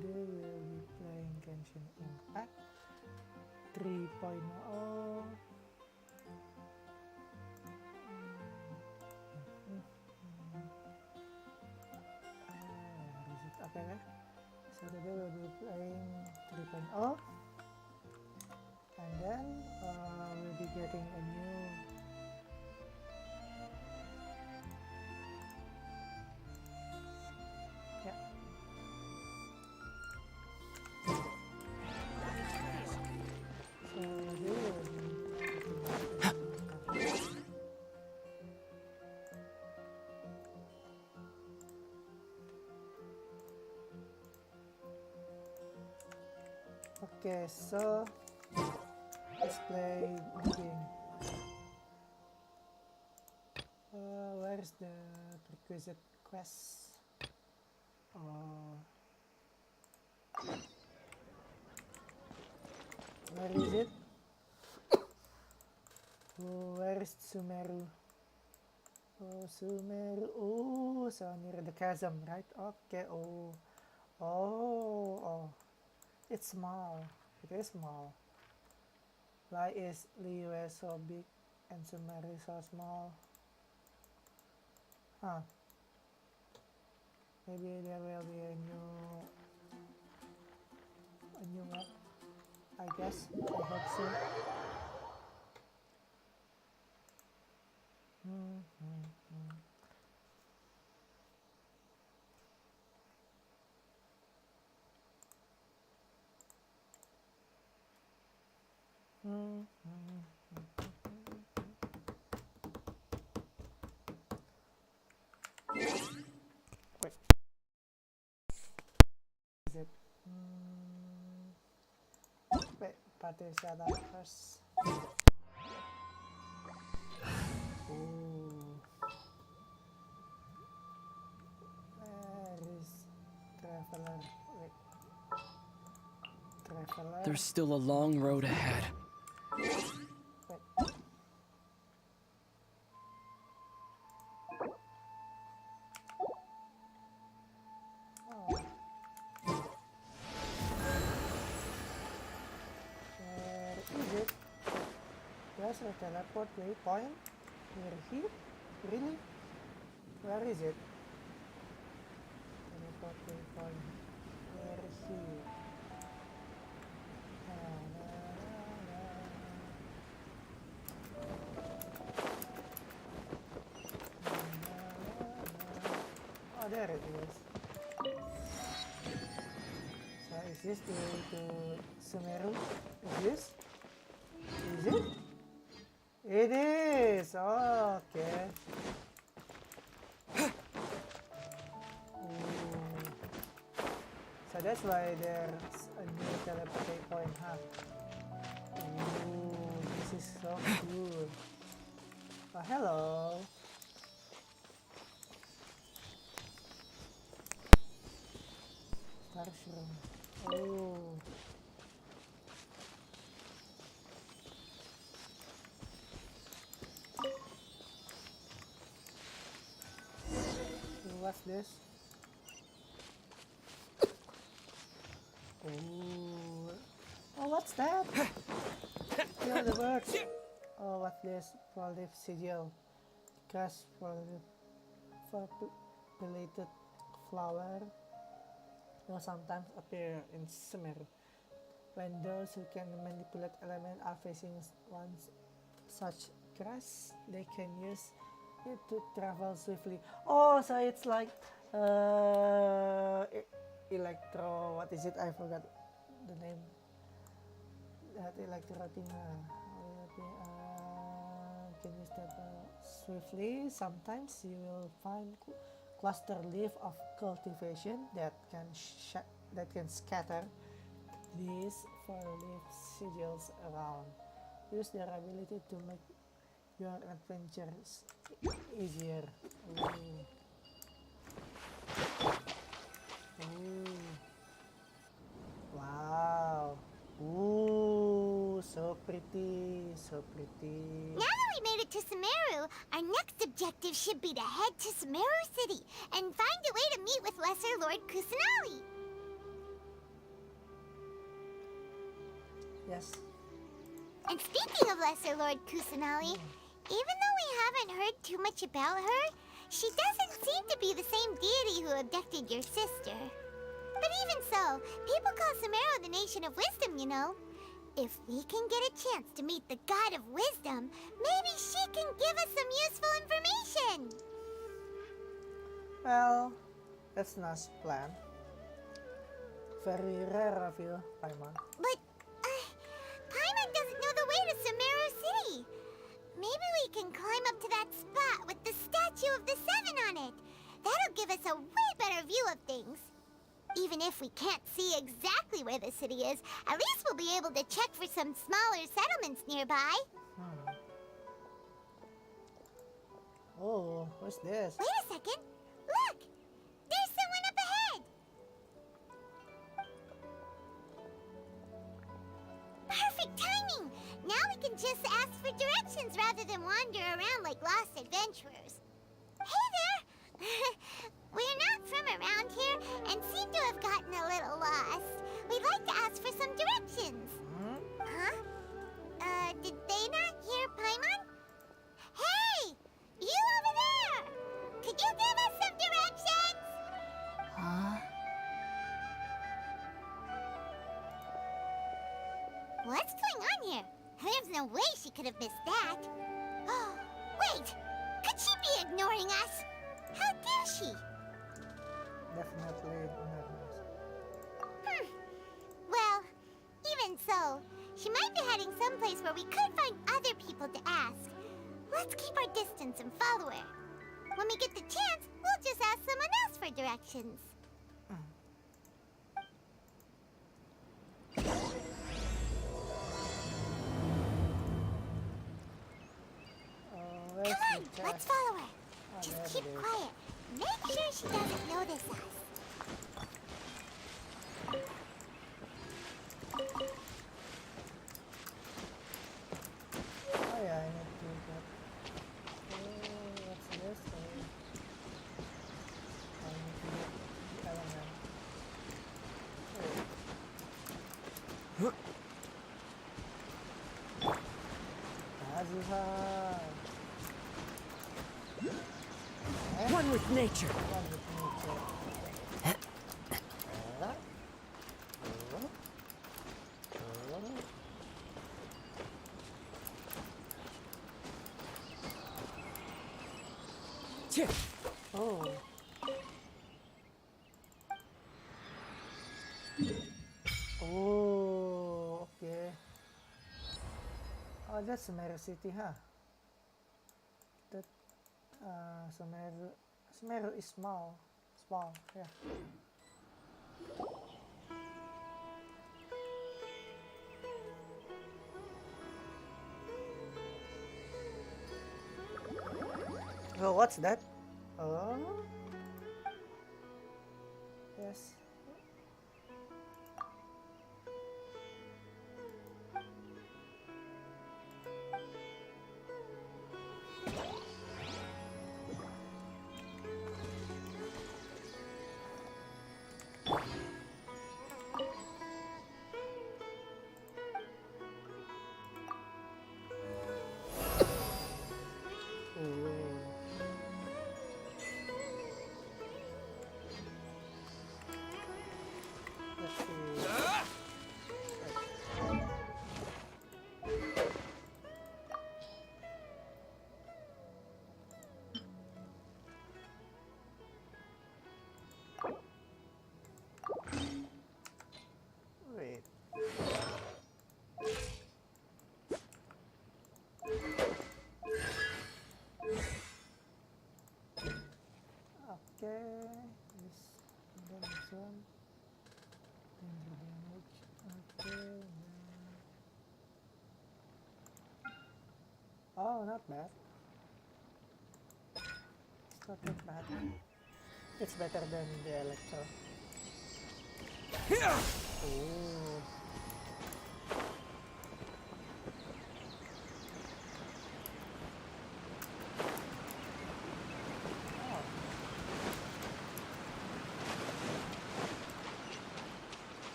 today we'll be playing Genshin Impact 3.0. Okay. So today we'll be playing 3.0 and then we'll be getting a new Okay, so let's play the game. Where is the requisite quest? Where is it? Where is Sumeru? Oh, Sumeru. Oh, so near the chasm, right? Okay. Oh. It's small. It is small. Why is Liyue so big and Sumeru so small? Huh. Maybe there will be a new map. I guess. I hope so. Wait. Is it? Wait, party setup first. Ooh. Where is Traveler? Wait. Traveler. There's still a long road ahead. Wait. There's a teleport waypoint near here? Really? Where is it? Teleport waypoint near here. Oh, there it is. So is this the way to Sumeru? Is this? Is it? It is! Oh, okay. So that's why there's a new teleport point, huh? Ooh, this is so cool. Oh, hello. Starshroom. Oh. What's this? Oh, what's that? Kill the birds. Oh, what's this? Prolific sigil. Cast for belated flower will sometimes appear in Sumeru. When those who can manipulate elements are facing one such crest, they can use it to travel swiftly. Oh, so it's like electro. What is it? I forgot the name. That electro thing. Can use that swiftly. Sometimes you will find cluster leaf of cultivation that can scatter these four-leaf sigils around. Use their ability to make your adventures easier. Wow. So pretty, so pretty. Now that we made it to Sumeru, our next objective should be to head to Sumeru City and find a way to meet with Lesser Lord Kusanali. Yes. And speaking of Lesser Lord Kusanali, even though we haven't heard too much about her, she doesn't seem to be the same deity who abducted your sister. But even so, people call Sumeru the Nation of Wisdom, you know. If we can get a chance to meet the God of Wisdom, maybe she can give us some useful information. Well, that's nice plan. Very rare of you, Paimon. But, Paimon doesn't know the way to Sumeru City. Maybe we can climb up to that spot with the statue of the Seven on it. That'll give us a way better view of things. Even if we can't see exactly where the city is, at least we'll be able to check for some smaller settlements nearby. Oh, what's this? Wait a second. Look! There's someone up ahead! Perfect timing! Now we can just ask for directions rather than wander around like lost adventurers. Hey there! We're not from around here and seem to have gotten a little lost. We'd like to ask for some directions. Huh? Did they not hear Paimon? Hey! You over there! Could you give us some directions? Huh? What's going on here? There's no way she could have missed that. Oh, wait! Could she be ignoring us? How dare she? Definitely not nice. Well, even so, she might be heading someplace where we could find other people to ask. Let's keep our distance and follow her. When we get the chance, we'll just ask someone else for directions. Where's Come on, the let's chest? follow her. Oh, Just there keep it is. quiet. Make sure she doesn't notice us. Oh yeah, I need to get... Oh, what's this? I need to get the element. Oh. Kazuha! One with nature. One with nature. Chip. Oh. Oh, okay. Oh, that's Sumeru City, huh? That Sumeru is small. Small, yeah. Oh, what's that? Oh. Yes. Let's see. Wait. Okay. Then this one. Then the damage. Okay. Oh, not bad. It's not that bad. It's better than the Electro. Ooh. Oh.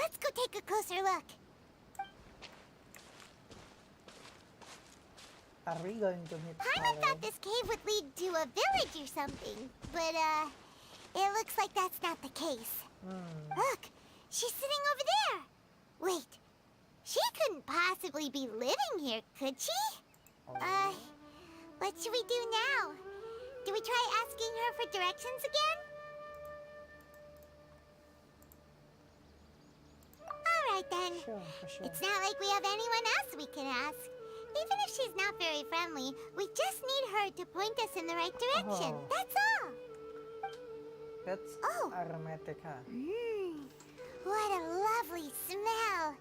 Let's go take a closer look. Are we going to meet Paimon Kale? thought this cave would lead to a village or something, but it looks like that's not the case. Look, she's sitting over there. Wait, she couldn't possibly be living here, could she? What should we do now? Do we try asking her for directions again? Alright then. Sure, for sure. It's not like we have anyone else we can ask. Even if she's not very friendly, we just need her to point us in the right direction. Oh. That's all. That's Oh. aromatic, huh? What a lovely smell.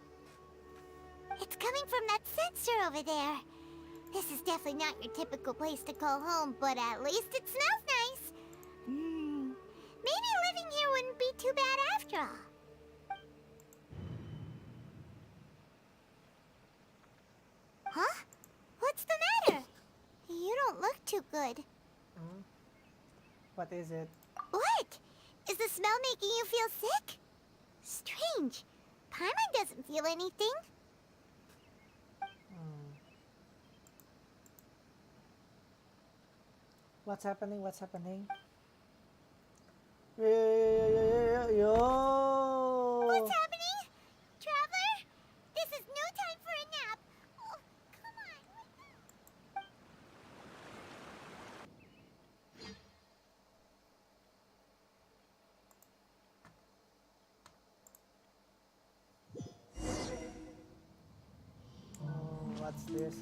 It's coming from that sensor over there. This is definitely not your typical place to call home, but at least it smells nice. Maybe living here wouldn't be too bad after all. Huh? What's the matter? You don't look too good. What is it? What? Is the smell making you feel sick? Strange. Paimon doesn't feel anything. What's happening? What's happening? Yo! What's happening? Traveler? This is no time for a nap. Oh, come on. What's this?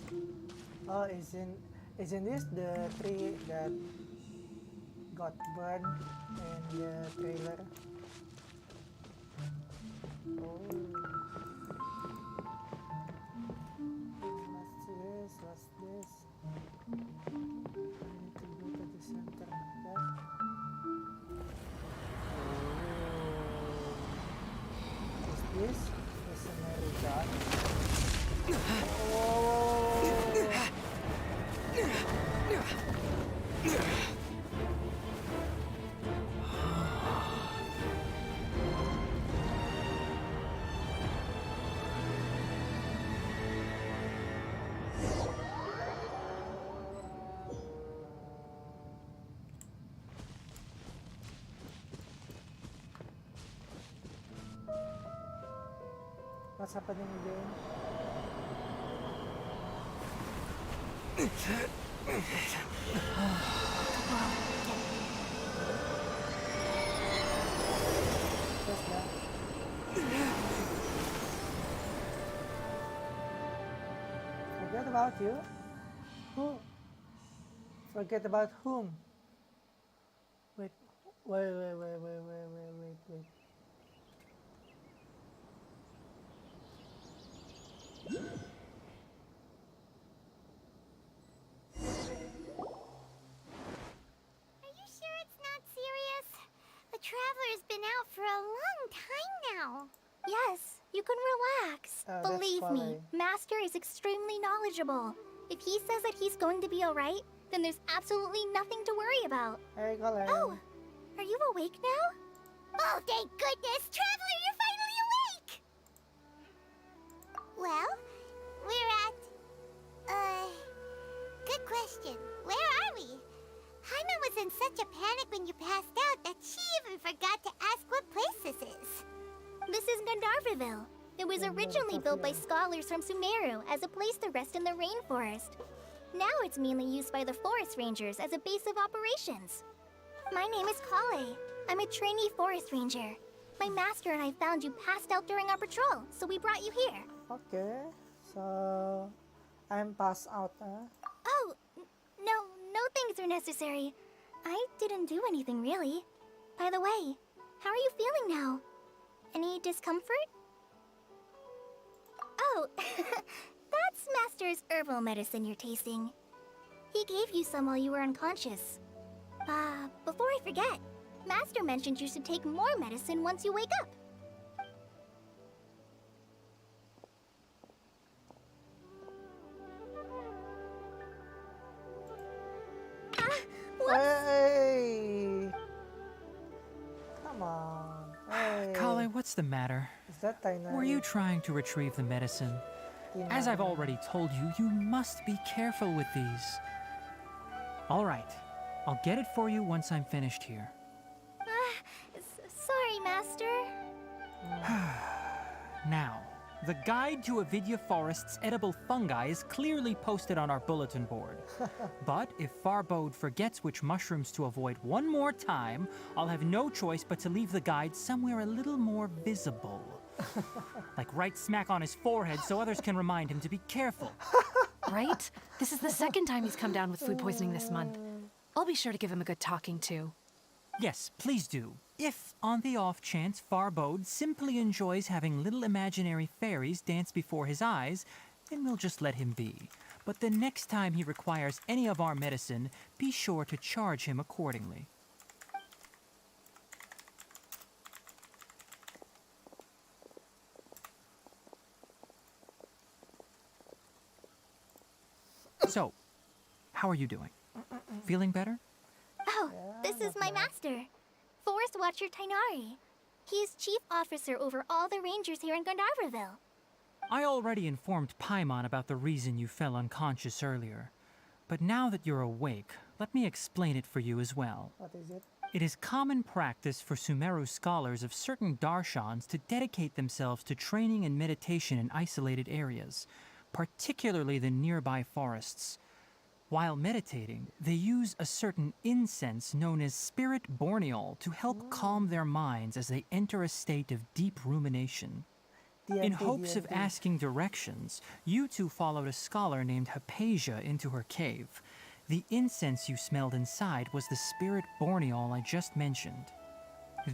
Oh, isn't this the tree that got burned in the trailer? Oh. What's this? I need to go to the center. Yeah. Is this the sumeru god? What's happening again? What's that? Forget about you? Who? Forget about whom? Wait. Are you sure it's not serious? The Traveler's been out for a long time now. Yes, you can relax. That's Believe me, funny. Master is extremely knowledgeable. If he says that he's going to be alright, then there's absolutely nothing to worry about. Hey, Colin. Oh, are you awake now? Oh, thank goodness! Traveler, you're finally awake! Well, we're at... Good question. Where are we? Paimon was in such a panic when you passed out that she even forgot to ask what place this is. This is Gandharvaville. It was originally built by scholars from Sumeru as a place to rest in the rainforest. Now it's mainly used by the forest rangers as a base of operations. My name is Kale. I'm a trainee forest ranger. My master and I found you passed out during our patrol, so we brought you here. Okay, so I'm passed out, huh? Oh, no things are necessary. I didn't do anything really. By the way, how are you feeling now? Any discomfort? Oh, that's Master's herbal medicine you're tasting. He gave you some while you were unconscious. Before I forget, Master mentioned you should take more medicine once you wake up. Whoops! Hey! Come on. Hey. Kale, what's the matter? Is that Tainari? Were you trying to retrieve the medicine? As I've already told you, you must be careful with these. All right, I'll get it for you once I'm finished here. Sorry, Master. Now, the guide to Avidya Forest's edible fungi is clearly posted on our bulletin board. But if Farbode forgets which mushrooms to avoid one more time, I'll have no choice but to leave the guide somewhere a little more visible. Like right smack on his forehead so others can remind him to be careful. Right? This is the second time he's come down with food poisoning this month. I'll be sure to give him a good talking to. Yes, please do. If, on the off chance, Farbode simply enjoys having little imaginary fairies dance before his eyes, then we'll just let him be. But the next time he requires any of our medicine, be sure to charge him accordingly. So, how are you doing? Feeling better? Oh, this is my master, Forest Watcher Tainari. He's chief officer over all the rangers here in Gandharvaville. I already informed Paimon about the reason you fell unconscious earlier. But now that you're awake, let me explain it for you as well. What is it? It is common practice for Sumeru scholars of certain darshans to dedicate themselves to training and meditation in isolated areas, particularly the nearby forests. While meditating, they use a certain incense known as spirit borneol to help calm their minds as they enter a state of deep rumination. In hopes of asking directions, you two followed a scholar named Hypatia into her cave. The incense you smelled inside was the spirit borneol I just mentioned.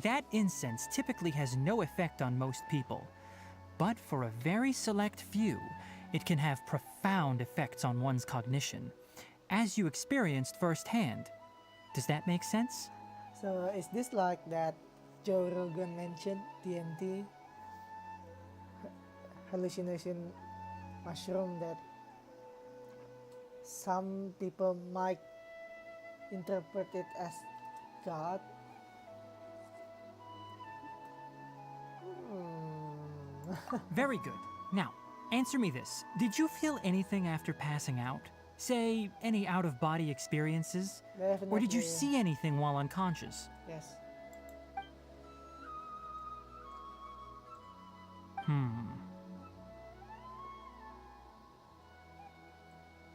That incense typically has no effect on most people, but for a very select few, it can have profound effects on one's cognition, as you experienced firsthand. Does that make sense? So is this like that Joe Rogan mentioned, DMT? Hallucination mushroom that some people might interpret it as God? Very good. Now, answer me this. Did you feel anything after passing out? Say, any out-of-body experiences? Or did you Definitely. see anything while unconscious? Yes.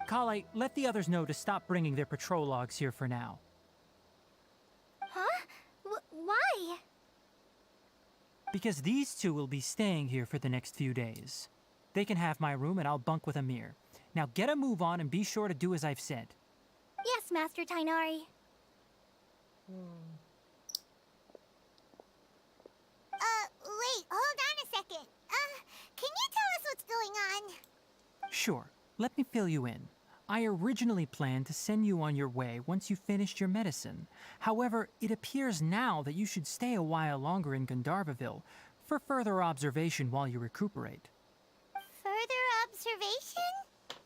Kale, let the others know to stop bringing their patrol logs here for now. Huh? Why? Because these two will be staying here for the next few days. They can have my room and I'll bunk with Amir. Now get a move on and be sure to do as I've said. Yes, Master Tainari. Wait, hold on a second. Can you tell us what's going on? Sure, let me fill you in. I originally planned to send you on your way once you finished your medicine. However, it appears now that you should stay a while longer in Gandharvaville for further observation while you recuperate. Further observation?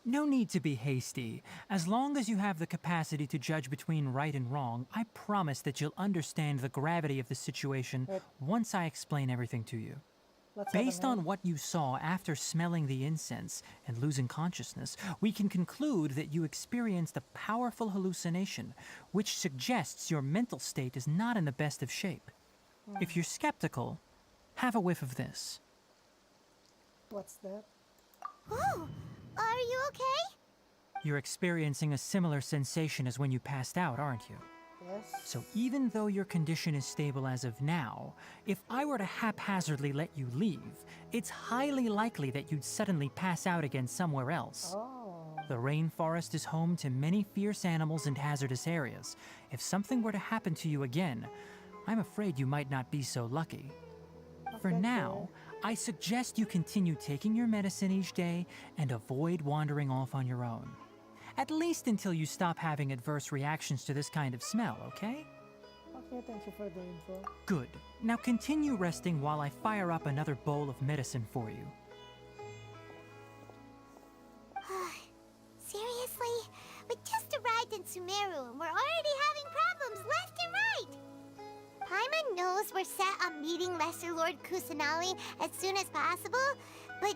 No need to be hasty. As long as you have the capacity to judge between right and wrong, I promise that you'll understand the gravity of the situation once I explain everything to you. What's Based happening? on what you saw after smelling the incense and losing consciousness, we can conclude that you experienced a powerful hallucination, which suggests your mental state is not in the best of shape. If you're skeptical, have a whiff of this. What's that? Oh, are you okay? You're experiencing a similar sensation as when you passed out, aren't you? Yes. So even though your condition is stable as of now, if I were to haphazardly let you leave, it's highly likely that you'd suddenly pass out again somewhere else. Oh. The rainforest is home to many fierce animals and hazardous areas. If something were to happen to you again, I'm afraid you might not be so lucky. For Okay, now, I suggest you continue taking your medicine each day and avoid wandering off on your own. At least until you stop having adverse reactions to this kind of smell, okay? Okay, thank you for the info. Good. Now continue resting while I fire up another bowl of medicine for you. Seriously? We just arrived in Sumeru and we're already having problems left and right. Paimon knows we're set on meeting Lesser Lord Kusanali as soon as possible, but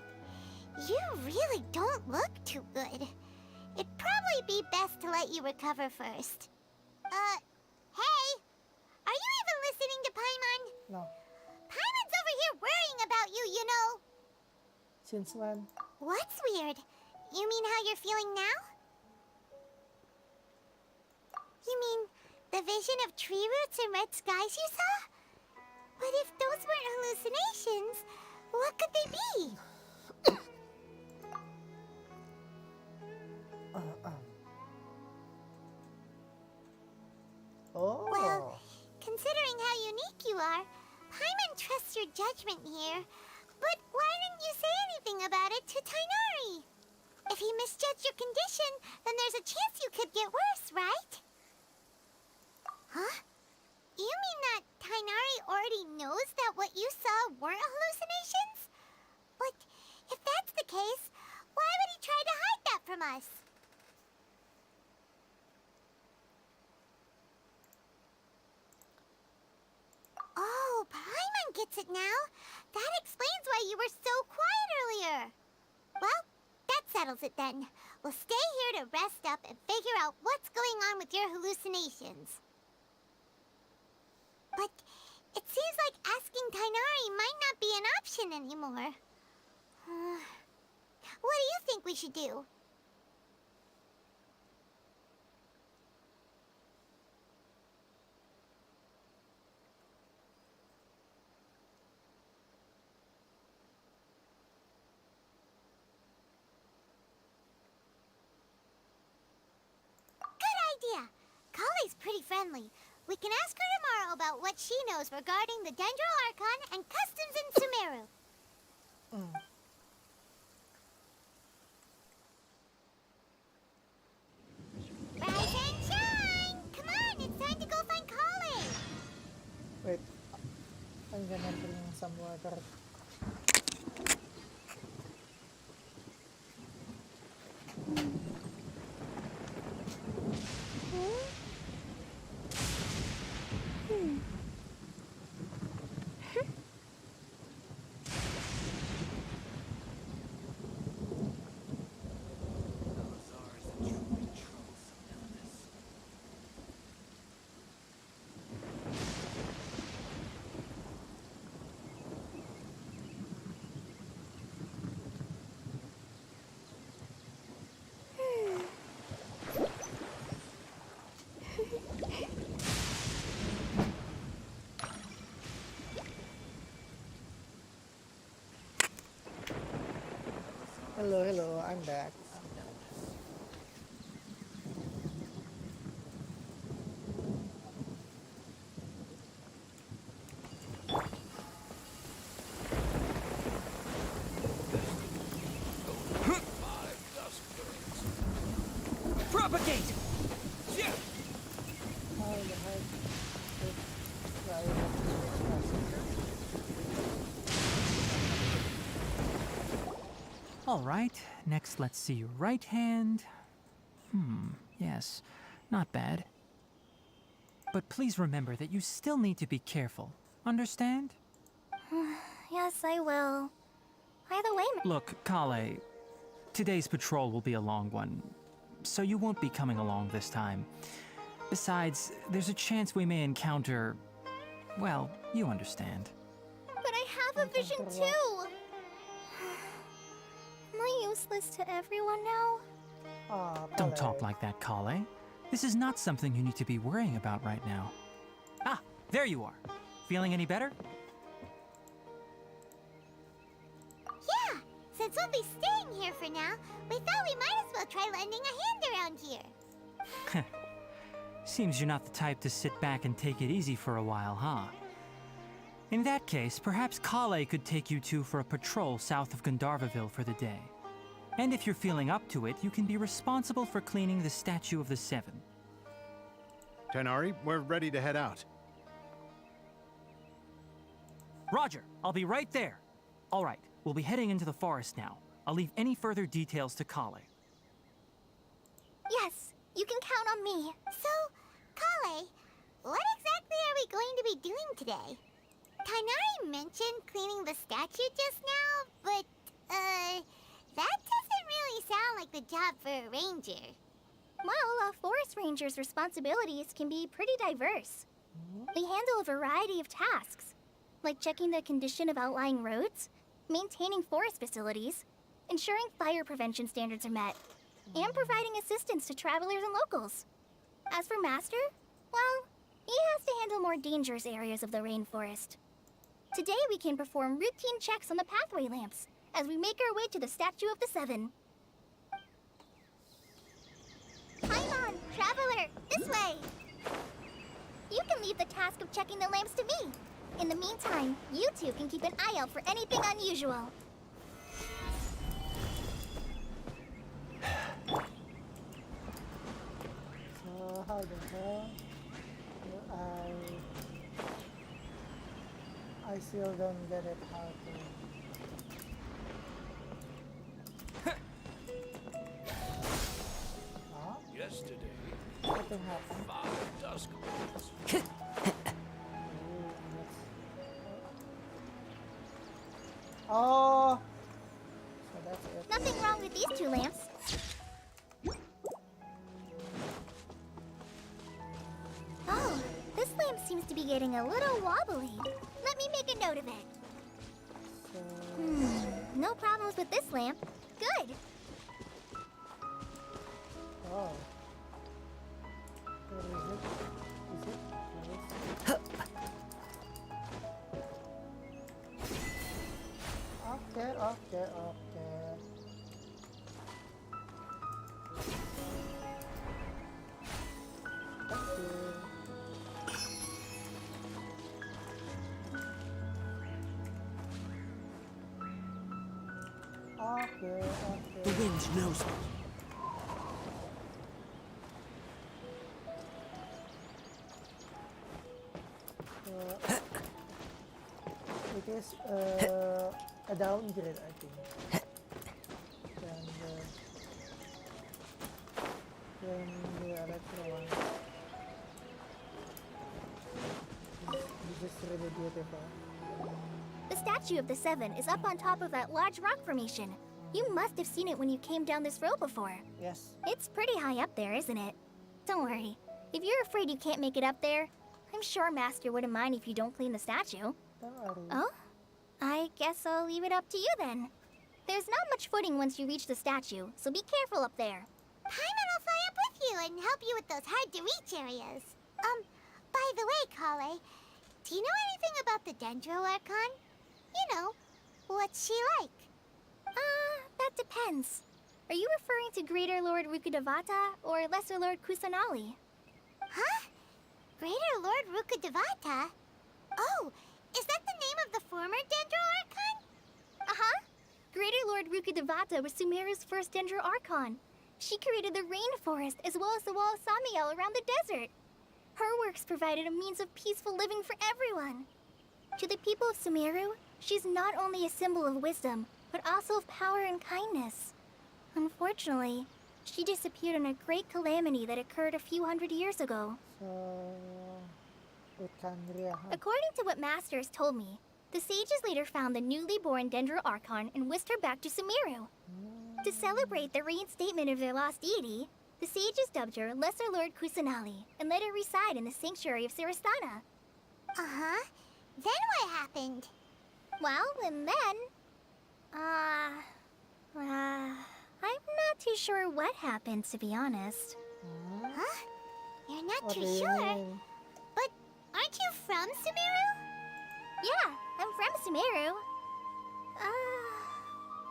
you really don't look too good. It'd probably be best to let you recover first. Hey! Are you even listening to Paimon? No. Paimon's over here worrying about you, you know. Since when? What's weird? You mean how you're feeling now? You mean the vision of tree roots and red skies you saw? But if those weren't hallucinations, what could they be? Oh. Well, considering how unique you are, Paimon trusts your judgment here. But why didn't you say anything about it to Tainari? If he misjudged your condition, then there's a chance you could get worse, right? Huh? You mean that Tainari already knows that what you saw weren't hallucinations? But if that's the case, why would he try to hide that from us? Oh, Paimon gets it now. That explains why you were so quiet earlier. Well, that settles it then. We'll stay here to rest up and figure out what's going on with your hallucinations. But it seems like asking Tainari might not be an option anymore. What do you think we should do? Idea. Kale's pretty friendly. We can ask her tomorrow about what she knows regarding the Dendro Archon and customs in Sumeru. Rise and shine! Come on, it's time to go find Kale! Wait. I'm gonna bring some water. Hello, I'm back. Propagate! How the heck did I All right, next let's see your right hand. Yes, not bad. But please remember that you still need to be careful. Understand? Yes, I will. By the way, Look, Kale, today's patrol will be a long one, so you won't be coming along this time. Besides, there's a chance we may encounter... well, you understand. but I have a vision too! Am I useless to everyone now? Don't talk like that, Kale. This is not something you need to be worrying about right now. Ah, there you are. Feeling any better? Yeah, since we'll be staying here for now, we thought we might as well try lending a hand around here. Seems you're not the type to sit back and take it easy for a while, huh? In that case, perhaps Kale could take you two for a patrol south of Gandharvaville for the day. And if you're feeling up to it, you can be responsible for cleaning the Statue of the Seven. Tainari, we're ready to head out. Roger, I'll be right there. All right, we'll be heading into the forest now. I'll leave any further details to Kale. Yes, you can count on me. So, Kale, what exactly are we going to be doing today? Tainari mentioned cleaning the statue just now, but, that doesn't really sound like the job for a ranger. Well, a forest ranger's responsibilities can be pretty diverse. They handle a variety of tasks, like checking the condition of outlying roads, maintaining forest facilities, ensuring fire prevention standards are met, and providing assistance to travelers and locals. As for Master, well, he has to handle more dangerous areas of the rainforest. Today we can perform routine checks on the pathway lamps as we make our way to the Statue of the Seven. Paimon, traveler, this way! You can leave the task of checking the lamps to me. In the meantime, you two can keep an eye out for anything unusual. So how the hell do I still don't get it how to. Huh? Yesterday, Nothing happened. 5 dusk bells. Oh, so that's it. Nothing wrong with these two lamps. Oh, this lamp seems to be getting a little wobbly. Let me make a note of it. So, No problems with this lamp. Good. oh. Where is it? Is it? Okay, okay, okay. Thank you. Okay, okay. The wind knows me. It is a downgrade, I think. Than the electro one. This is really beautiful. The Statue of the Seven is up on top of that large rock formation. You must have seen it when you came down this road before. Yes. It's pretty high up there, isn't it? Don't worry. If you're afraid you can't make it up there, I'm sure Master wouldn't mind if you don't clean the statue. Don't worry. Oh? I guess I'll leave it up to you then. There's not much footing once you reach the statue, so be careful up there. Paimon will fly up with you and help you with those hard-to-reach areas. By the way, Kale, do you know anything about the Dendro Archon? You know, what's she like? That depends. Are you referring to Greater Lord Rukkhadevata or Lesser Lord Kusanali? Huh? Greater Lord Rukkhadevata? Oh, is that the name of the former Dendro Archon? Uh-huh. Greater Lord Rukkhadevata was Sumeru's first Dendro Archon. She created the rainforest as well as the wall of Samiel around the desert. Her works provided a means of peaceful living for everyone. To the people of Sumeru, she's not only a symbol of wisdom, but also of power and kindness. Unfortunately, she disappeared in a great calamity that occurred a few hundred years ago. So, it can react. According to what Master has told me, the sages later found the newly born Dendro Archon and whisked her back to Sumeru. To celebrate the reinstatement of their lost deity, the sages dubbed her Lesser Lord Kusanali and let her reside in the sanctuary of Siristana. Uh-huh. Then what happened? Well, and then... I'm not too sure what happened, to be honest. Huh? You're not What too do you sure? mean? But aren't you from Sumeru? Yeah, I'm from Sumeru.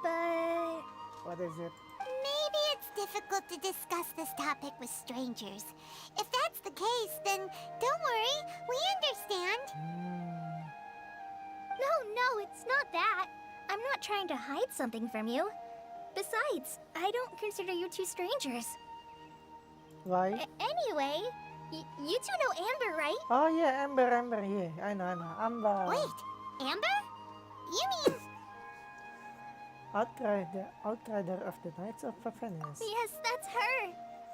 But... What is it? Maybe it's difficult to discuss this topic with strangers. If that's the case, then don't worry, we understand. No, it's not that. I'm not trying to hide something from you. Besides, I don't consider you two strangers. Why? Anyway, you two know Amber, right? Oh yeah, Amber, yeah. I know. Amber. Wait, Amber? You mean... Outrider of the Knights of Phanes. Yes, that's her.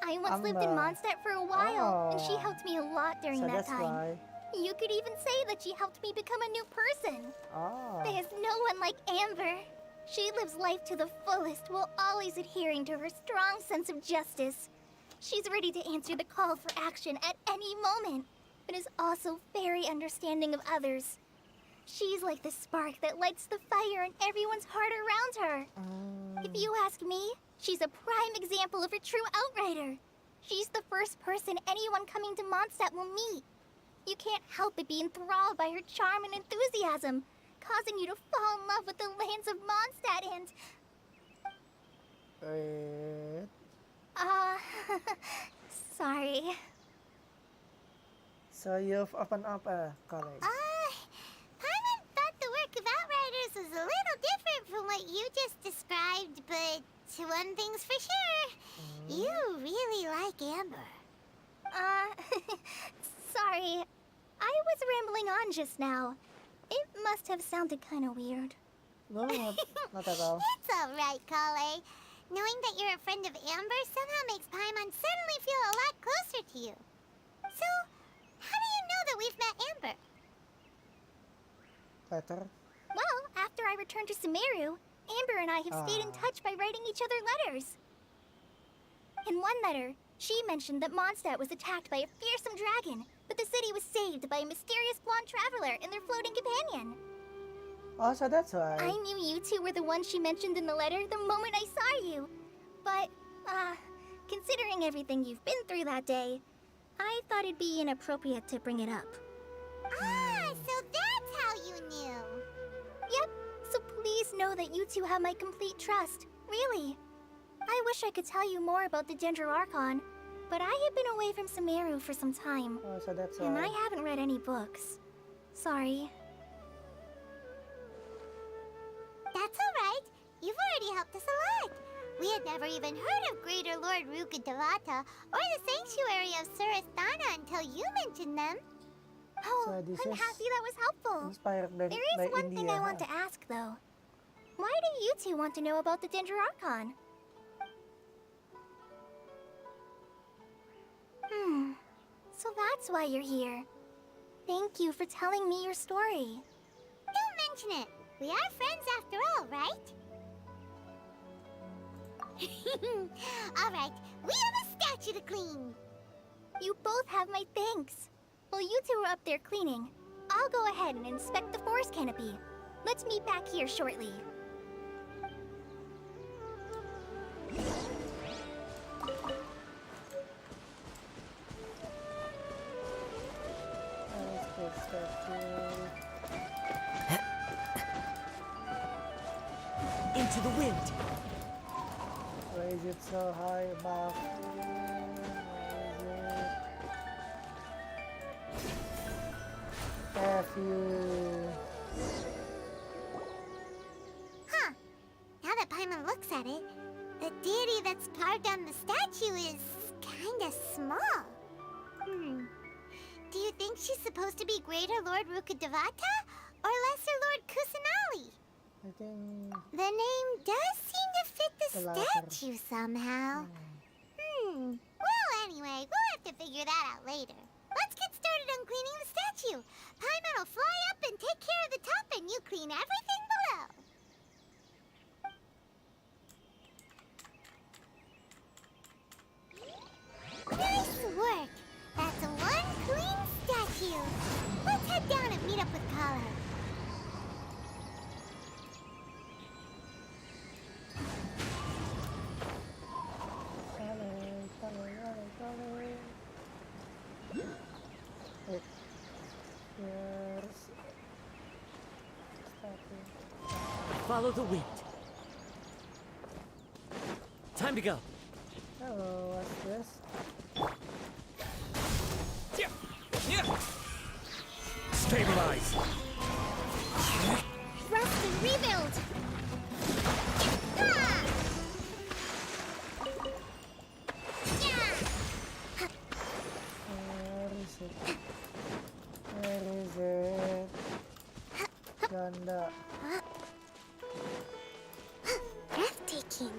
I once lived in Amber. Mondstadt for a while, and she Oh. helped me a lot during So that that's time. why. You could even say that she helped me become a new person. Oh. There's no one like Amber. She lives life to the fullest while always adhering to her strong sense of justice. She's ready to answer the call for action at any moment, but is also very understanding of others. She's like the spark that lights the fire in everyone's heart around her. If you ask me, she's a prime example of a true outrider. She's the first person anyone coming to Mondstadt will meet. You can't help but be enthralled by her charm and enthusiasm, causing you to fall in love with the lands of Mondstadt and... Wait. sorry. So you've opened up a college. Paimon thought the work of Outriders was a little different from what you just described, but one thing's for sure. You really like Amber. Sorry. I was rambling on just now. It must have sounded kind of weird. No, not at all. It's alright, Kale. Knowing that you're a friend of Amber somehow makes Paimon suddenly feel a lot closer to you. So, how do you know that we've met Amber? Better. Well, after I returned to Sumeru, Amber and I have stayed in touch by writing each other letters. In one letter, she mentioned that Mondstadt was attacked by a fearsome dragon, but the city was saved by a mysterious blonde traveler and their floating companion. Oh, so that's why. I knew you two were the ones she mentioned in the letter the moment I saw you. But, considering everything you've been through that day, I thought it'd be inappropriate to bring it up. So that's how you knew. Yep, so please know that you two have my complete trust. Really. I wish I could tell you more about the Dendro Archon, but I have been away from Sumeru for some time, Oh, so that's and I why. haven't read any books. Sorry. That's alright. You've already helped us a lot. We had never even heard of Greater Lord Rukkhadevata or the Sanctuary of Surasthana until you mentioned them. Oh, So this I'm is happy that was helpful. Inspired by, There by is one India. thing I want huh? to ask, though. Why do you two want to know about the Dendro Archon? So that's why you're here. Thank you for telling me your story. Don't mention it. We are friends after all, right? Alright, we have a statue to clean. You both have my thanks. While you two are up there cleaning, I'll go ahead and inspect the forest canopy. Let's meet back here shortly. Let's fix that. Into the wind. Why is it so high above? Why is it? F you. Huh. Now that Paimon looks at it, the deity that's carved on the statue is kinda small. Do you think she's supposed to be Greater Lord Rukkhadevata or Lesser Lord Kusanali? I think. The name does seem to fit the The latter. statue somehow. Well, anyway, we'll have to figure that out later. Let's get started on cleaning the statue. Paimon will fly up and take care of the top, and you clean everything below. Nice work. That's one clean statue. Let's head down and meet up with Kala. Wait. Here's statue. Follow the wind. Time to go. Hello, what's this? Stabilize. Rest and rebuild! Ah! Yeah! Where is it? Where is it? Ganda. Breathtaking.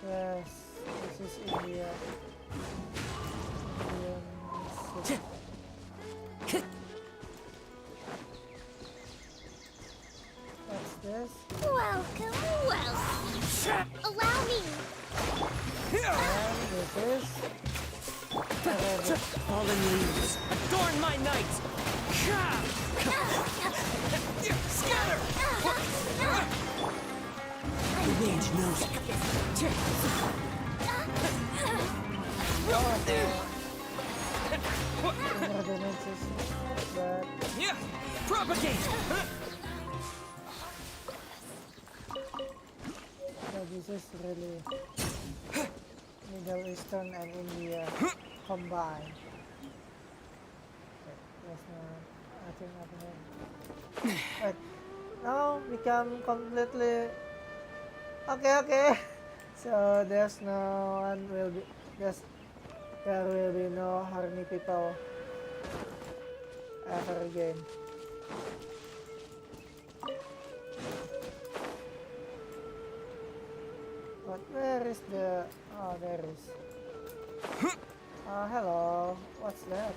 Yes, this This is India. Indian city. What's this? Welcome, welcome. Allow me. And this is Fallen leaves. Adorn my night. Scatter! The mage knows it. inner dimensions. But Yeah! Propagate! so this is really Middle Eastern and India combined. Okay, there's nothing happening. But now become completely okay. So there's no one will be there will be no harmony people ever again. But where is the... Oh, there is. Hello. What's that?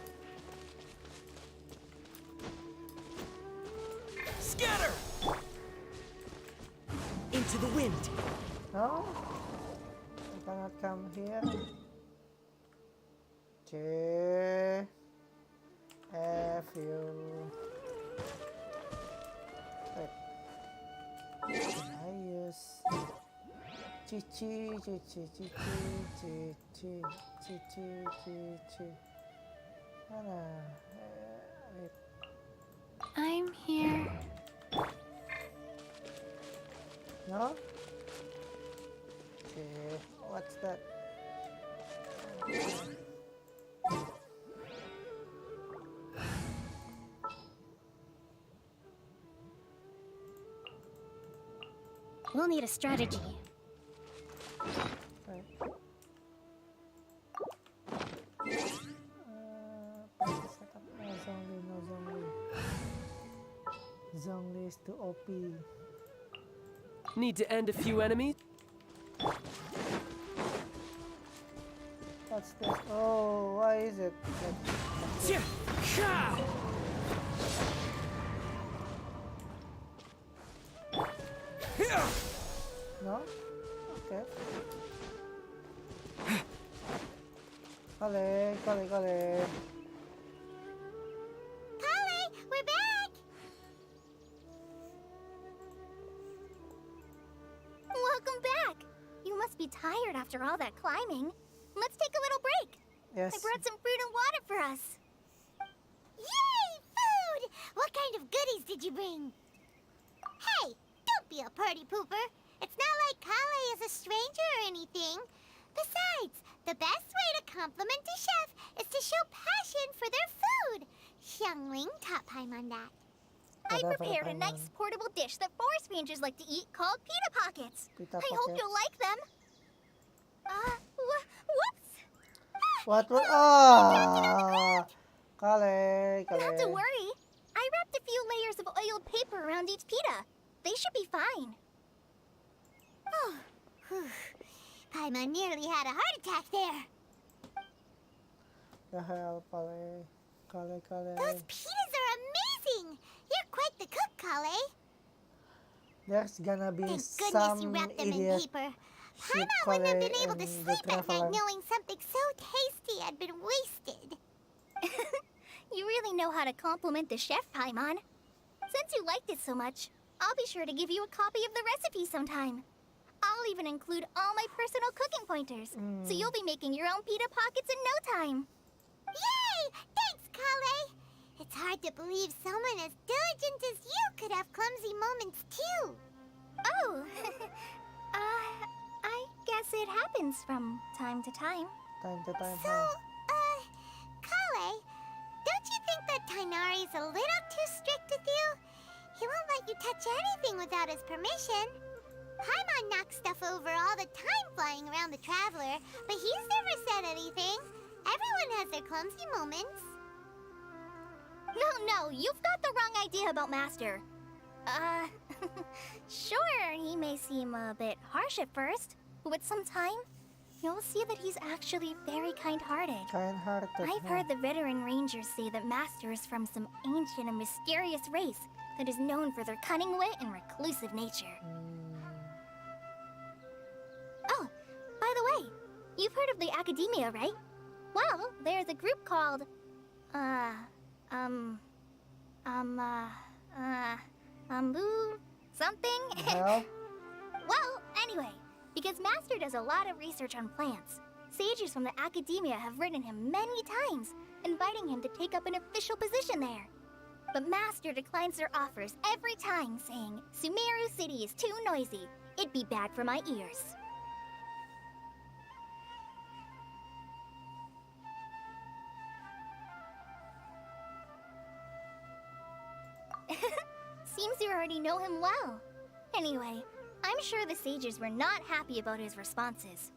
Scatter! Into the wind. No? I cannot come here. J... F, U... Wait. Can I use... Chi. Wait. I'm here. No? Okay, what's that? We'll need a strategy. Right. Setup. No zombie. Zhongli is too OP. Need to end a few enemies? What's this? Oh, why is it? No? Okay. Kale. Kale, we're back. Welcome back! You must be tired after all that climbing. Let's take a little break. Yes. I brought some fruit and water for us. Yay, food! What kind of goodies did you bring? Hey, don't be a party pooper. It's not like Kale is a stranger or anything. Besides, the best way to compliment a chef is to show passion for their food. Xiangling taught Paimon that. I Whatever, prepared a Paimon. nice portable dish that forest rangers like to eat called pita pockets. Pita I hope pockets. you'll like them. Whoops! What? Ah! Kale. Not to worry. I wrapped a few layers of oiled paper around each pita. They should be fine. Oh, whew. Paimon nearly had a heart attack there. The hell, Kale. Those pitas are amazing. You're quite the cook, Kale. There's gonna be Thank goodness some you wrapped them in idiot paper. ship Paimon wouldn't have Kale been able to and the sleep at night traveler. knowing something so tasty had been wasted. You really know how to compliment the chef, Paimon. Since you liked it so much, I'll be sure to give you a copy of the recipe sometime. I'll even include all my personal cooking pointers, so you'll be making your own pita pockets in no time. Yay! Thanks, Kale. It's hard to believe someone as diligent as you could have clumsy moments too. Oh, I guess it happens from time to time. Time to time. So, Kale, don't you think that Tainari's a little too strict with you? He won't let you touch anything without his permission. Paimon knocks stuff over all the time flying around the Traveler, but he's never said anything. Everyone has their clumsy moments. No, you've got the wrong idea about Master. Sure, he may seem a bit harsh at first, but with some time, you'll see that he's actually very kind-hearted. Kind-hearted. I've heard the veteran rangers say that Master is from some ancient and mysterious race that is known for their cunning wit and reclusive nature. Oh, by the way, you've heard of the Academia, right? Well, there's a group called, something? Well, Well, anyway, because Master does a lot of research on plants, sages from the Academia have written him many times, inviting him to take up an official position there. But Master declines their offers every time, saying, Sumeru City is too noisy. It'd be bad for my ears. Seems you already know him well. Anyway, I'm sure the sages were not happy about his responses.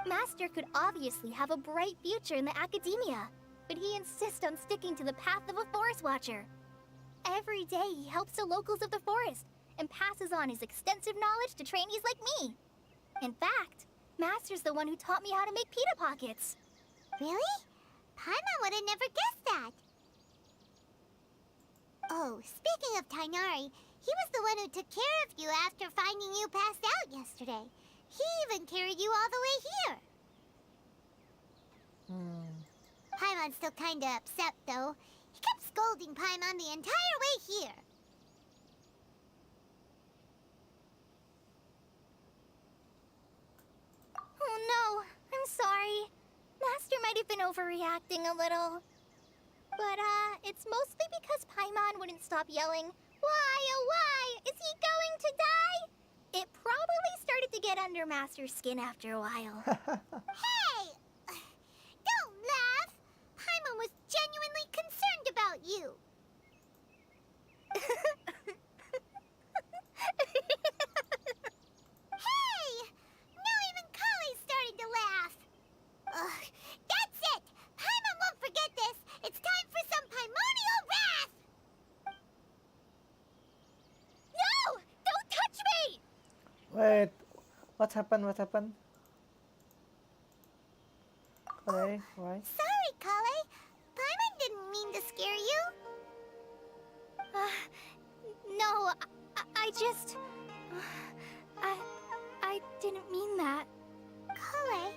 Master could obviously have a bright future in the Academia, but he insists on sticking to the path of a forest watcher. Every day he helps the locals of the forest and passes on his extensive knowledge to trainees like me. In fact, Master's the one who taught me how to make pita pockets. Really? Paimon would have never guessed that. Oh, speaking of Tainari, he was the one who took care of you after finding you passed out yesterday. He even carried you all the way here. Paimon's still kinda upset, though. He kept scolding Paimon the entire way here. Oh no, I'm sorry. Master might have been overreacting a little. But, it's mostly because Paimon wouldn't stop yelling, Why, oh why, is he going to die? It probably started to get under Master's skin after a while. Hey! Don't laugh! Paimon was genuinely concerned about you. Hey! Now even Kali's starting to laugh. Ugh, that's it! Paimon won't forget this! It's time for some Paimonial wrath! No! Don't touch me! wait. What happened? What happened? Okay, why? Sorry, Kale. Paimon didn't mean to scare you. No, I just... I didn't mean that. Kale,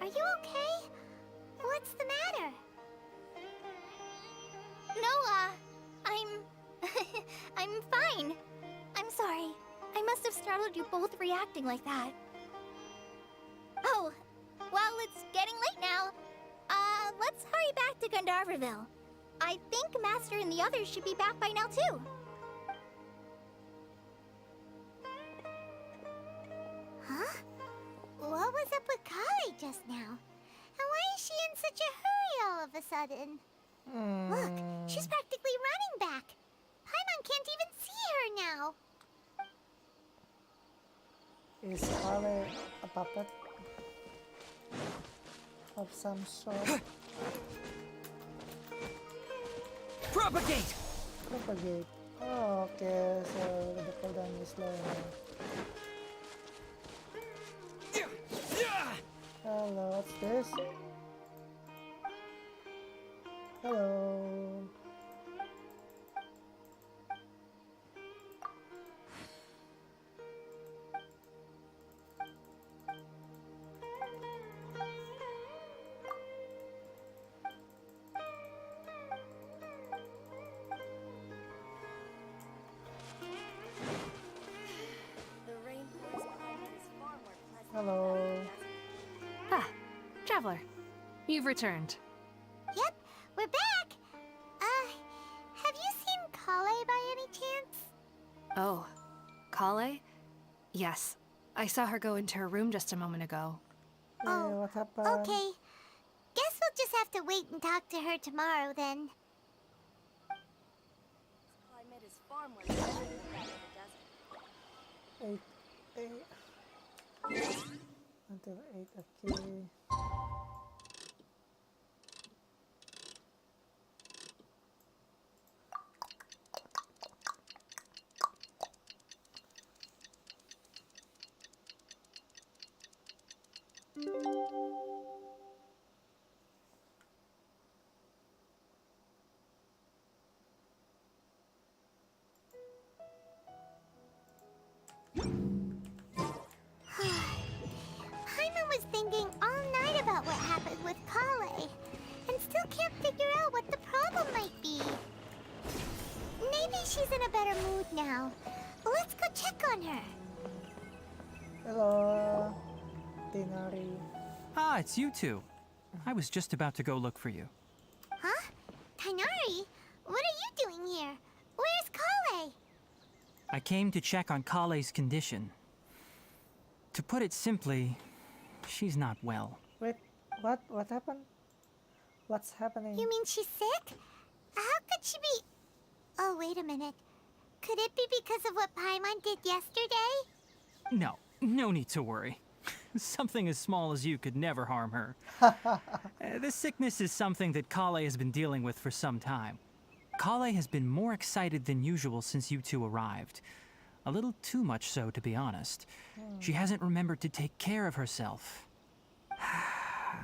are you okay? What's the matter? No, I'm fine. I'm sorry. I must have startled you both reacting like that. Oh, well, it's getting late now. Let's hurry back to Gandharville. I think Master and the others should be back by now, too. Huh? What was up with Kale just now? And why is she in such a hurry all of a sudden? Look, she's practically running back. Paimon can't even see her now. Is Kale a puppet of some sort? Propagate! Propagate. Oh, okay. So the cooldown is low now. Hello, what's this? Hello. Hello. Ah, Traveler. You've returned. Yep, we're back. Have you seen Kale by any chance? Oh, Kale? Yes. I saw her go into her room just a moment ago. Yeah, what happened? Okay. Guess we'll just have to wait and talk to her tomorrow then. Climate is far more pleasant than that in the desert. 8 until 8, okay. was thinking all night about what happened with Kale, and still can't figure out what the problem might be. Maybe she's in a better mood now. Let's go check on her. Hello, Tinari. Ah, it's you two. I was just about to go look for you. Huh? Tainari? What are you doing here? Where's Kale? I came to check on Kale's condition. To put it simply, she's not well. Wait, what? What happened? What's happening? You mean she's sick? How could she be... Oh, wait a minute. Could it be because of what Paimon did yesterday? No need to worry. Something as small as you could never harm her. This sickness is something that Kale has been dealing with for some time. Kale has been more excited than usual since you two arrived. A little too much so, to be honest. She hasn't remembered to take care of herself.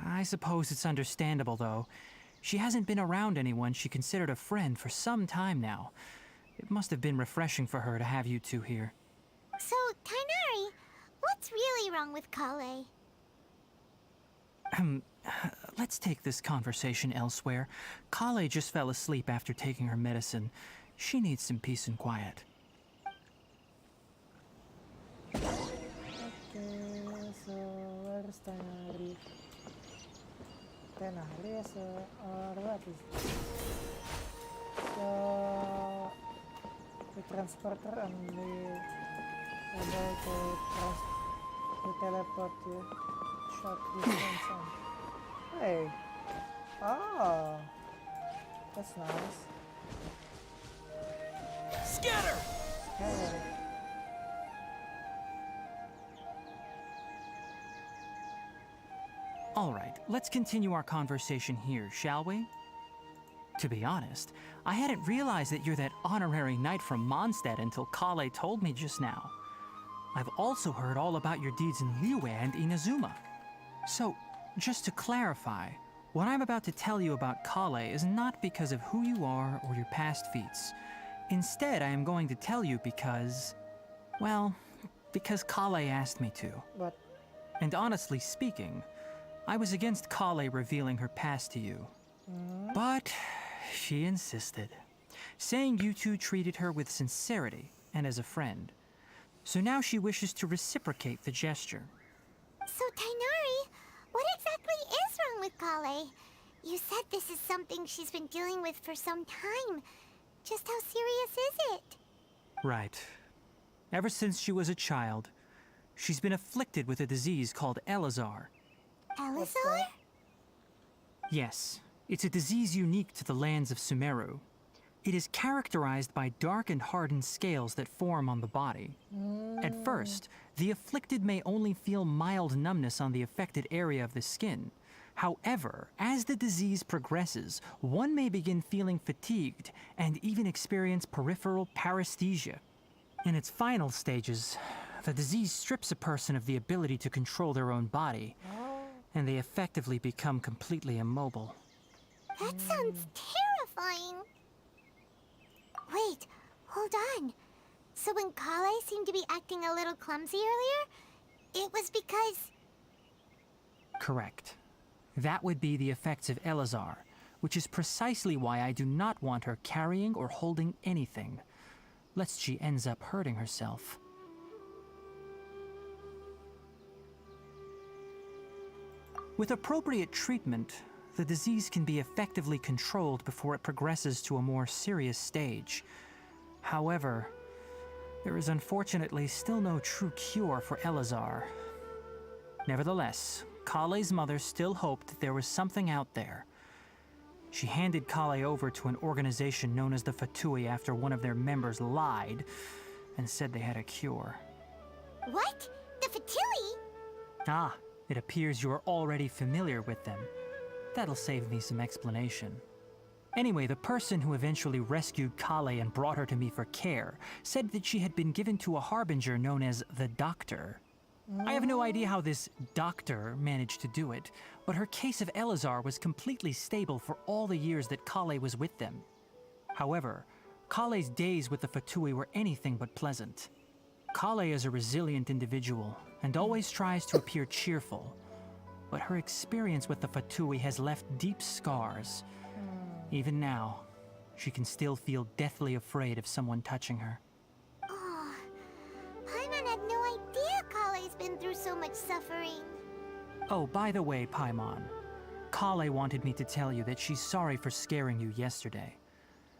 I suppose it's understandable, though. She hasn't been around anyone she considered a friend for some time now. It must have been refreshing for her to have you two here. So, Tainari, what's really wrong with Kale? Let's take this conversation elsewhere. Kale just fell asleep after taking her medicine. She needs some peace and quiet. Okay, so where's Tinari? Tinari is or what is this? So we transport her and we able to teleport you short distance on. Hey. Oh, that's nice. Scatter! Hey. All right, let's continue our conversation here, shall we? To be honest, I hadn't realized that you're that honorary knight from Mondstadt until Kale told me just now. I've also heard all about your deeds in Liyue and Inazuma. So, just to clarify, what I'm about to tell you about Kale is not because of who you are or your past feats. Instead, I am going to tell you because... well, because Kale asked me to. But And honestly speaking, I was against Kale revealing her past to you. But she insisted, saying you two treated her with sincerity and as a friend. So now she wishes to reciprocate the gesture. So, Tainari, what exactly is wrong with Kale? You said this is something she's been dealing with for some time. Just how serious is it? Right. Ever since she was a child, she's been afflicted with a disease called Elazar. Elazar? Yes, it's a disease unique to the lands of Sumeru. It is characterized by dark and hardened scales that form on the body. At first, the afflicted may only feel mild numbness on the affected area of the skin. However, as the disease progresses, one may begin feeling fatigued and even experience peripheral paresthesia. In its final stages, the disease strips a person of the ability to control their own body, and they effectively become completely immobile. That sounds terrifying. Wait, hold on. So when Kale seemed to be acting a little clumsy earlier, it was because... Correct. That would be the effects of Elazar, which is precisely why I do not want her carrying or holding anything, lest she ends up hurting herself. With appropriate treatment, the disease can be effectively controlled before it progresses to a more serious stage. However, there is unfortunately still no true cure for Elazar. Nevertheless, Kale's mother still hoped that there was something out there. She handed Kale over to an organization known as the Fatui after one of their members lied and said they had a cure. What? The Fatui? Ah, it appears you are already familiar with them. That'll save me some explanation. Anyway, the person who eventually rescued Kale and brought her to me for care said that she had been given to a harbinger known as the Doctor. I have no idea how this doctor managed to do it, but her case of Elazar was completely stable for all the years that Kale was with them. However, Kale's days with the Fatui were anything but pleasant. Kale is a resilient individual and always tries to appear cheerful, but her experience with the Fatui has left deep scars. Even now, she can still feel deathly afraid of someone touching her. Oh, Paimon had no idea Kale's been through so much suffering. Oh, by the way, Paimon, Kale wanted me to tell you that she's sorry for scaring you yesterday.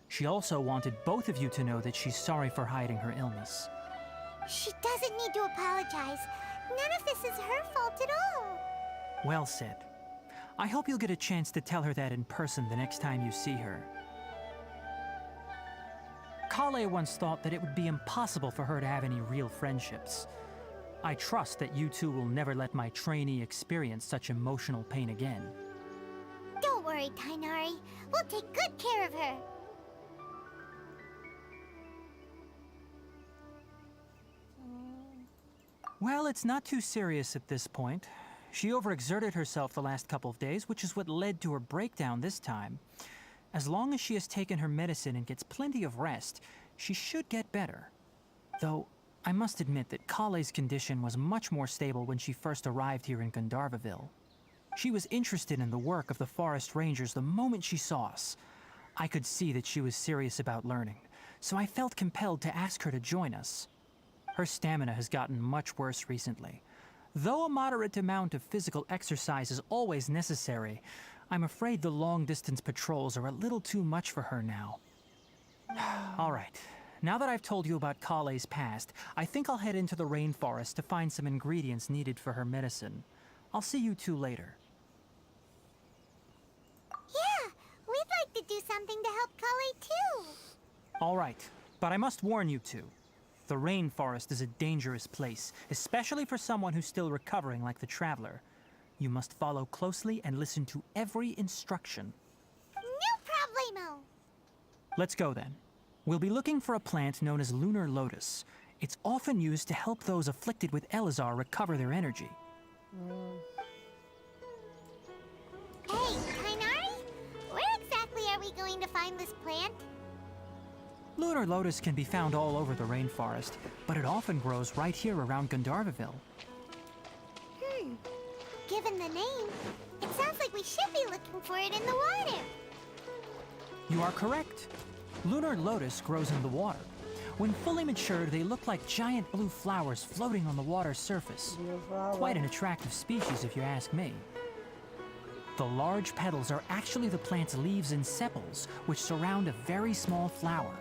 She also wanted both of you to know that she's sorry for hiding her illness. She doesn't need to apologize. None of this is her fault at all. Well said. I hope you'll get a chance to tell her that in person the next time you see her. Kale once thought that it would be impossible for her to have any real friendships. I trust that you two will never let my trainee experience such emotional pain again. Don't worry, Tainari. We'll take good care of her. Well, it's not too serious at this point. She overexerted herself the last couple of days, which is what led to her breakdown this time. As long as she has taken her medicine and gets plenty of rest, she should get better. Though, I must admit that Kale's condition was much more stable when she first arrived here in Gandharvaville. She was interested in the work of the forest rangers the moment she saw us. I could see that she was serious about learning, so I felt compelled to ask her to join us. Her stamina has gotten much worse recently. Though a moderate amount of physical exercise is always necessary, I'm afraid the long-distance patrols are a little too much for her now. All right, now that I've told you about Kale's past, I think I'll head into the rainforest to find some ingredients needed for her medicine. I'll see you two later. Yeah, we'd like to do something to help Kale too. All right, but I must warn you two. The rainforest is a dangerous place, especially for someone who's still recovering like the Traveler. You must follow closely and listen to every instruction. No problemo. Let's go then. We'll be looking for a plant known as lunar lotus. It's often used to help those afflicted with Elazar recover their energy. Hey, Tainari, where exactly are we going to find this plant? Lunar lotus can be found all over the rainforest, but it often grows right here around Gandharvaville. Given the name, it sounds like we should be looking for it in the water. You are correct. Lunar lotus grows in the water. When fully matured, they look like giant blue flowers floating on the water's surface. Quite an attractive species, if you ask me. The large petals are actually the plant's leaves and sepals, which surround a very small flower.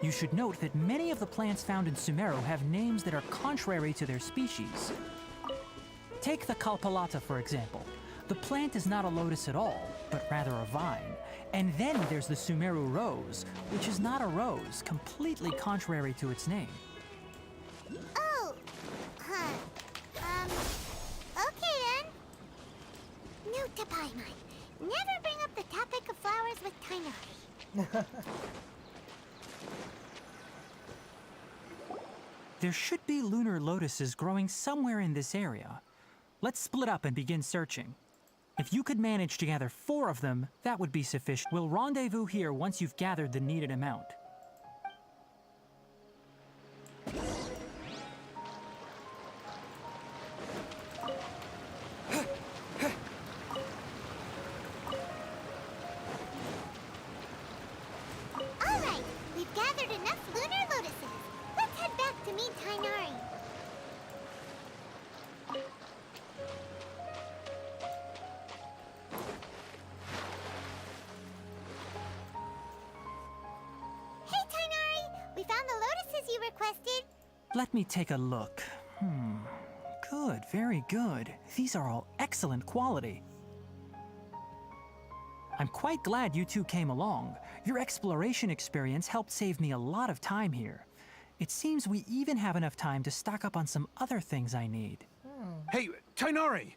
You should note that many of the plants found in Sumeru have names that are contrary to their species. Take the Kalpalata, for example. The plant is not a lotus at all, but rather a vine. And then there's the Sumeru rose, which is not a rose, completely contrary to its name. Oh, okay then. Note to Paimon, never bring up the topic of flowers with Tainari. There should be lunar lotuses growing somewhere in this area. Let's split up and begin searching. If you could manage to gather 4 of them, that would be sufficient. We'll rendezvous here once you've gathered the needed amount. All right, we've gathered enough lunar lotuses. Let's head back to meet Tainari. Hey, Tainari! We found the lotuses you requested. Let me take a look. Good, very good. These are all excellent quality. I'm quite glad you two came along. Your exploration experience helped save me a lot of time here. It seems we even have enough time to stock up on some other things I need. Hey, Tainari!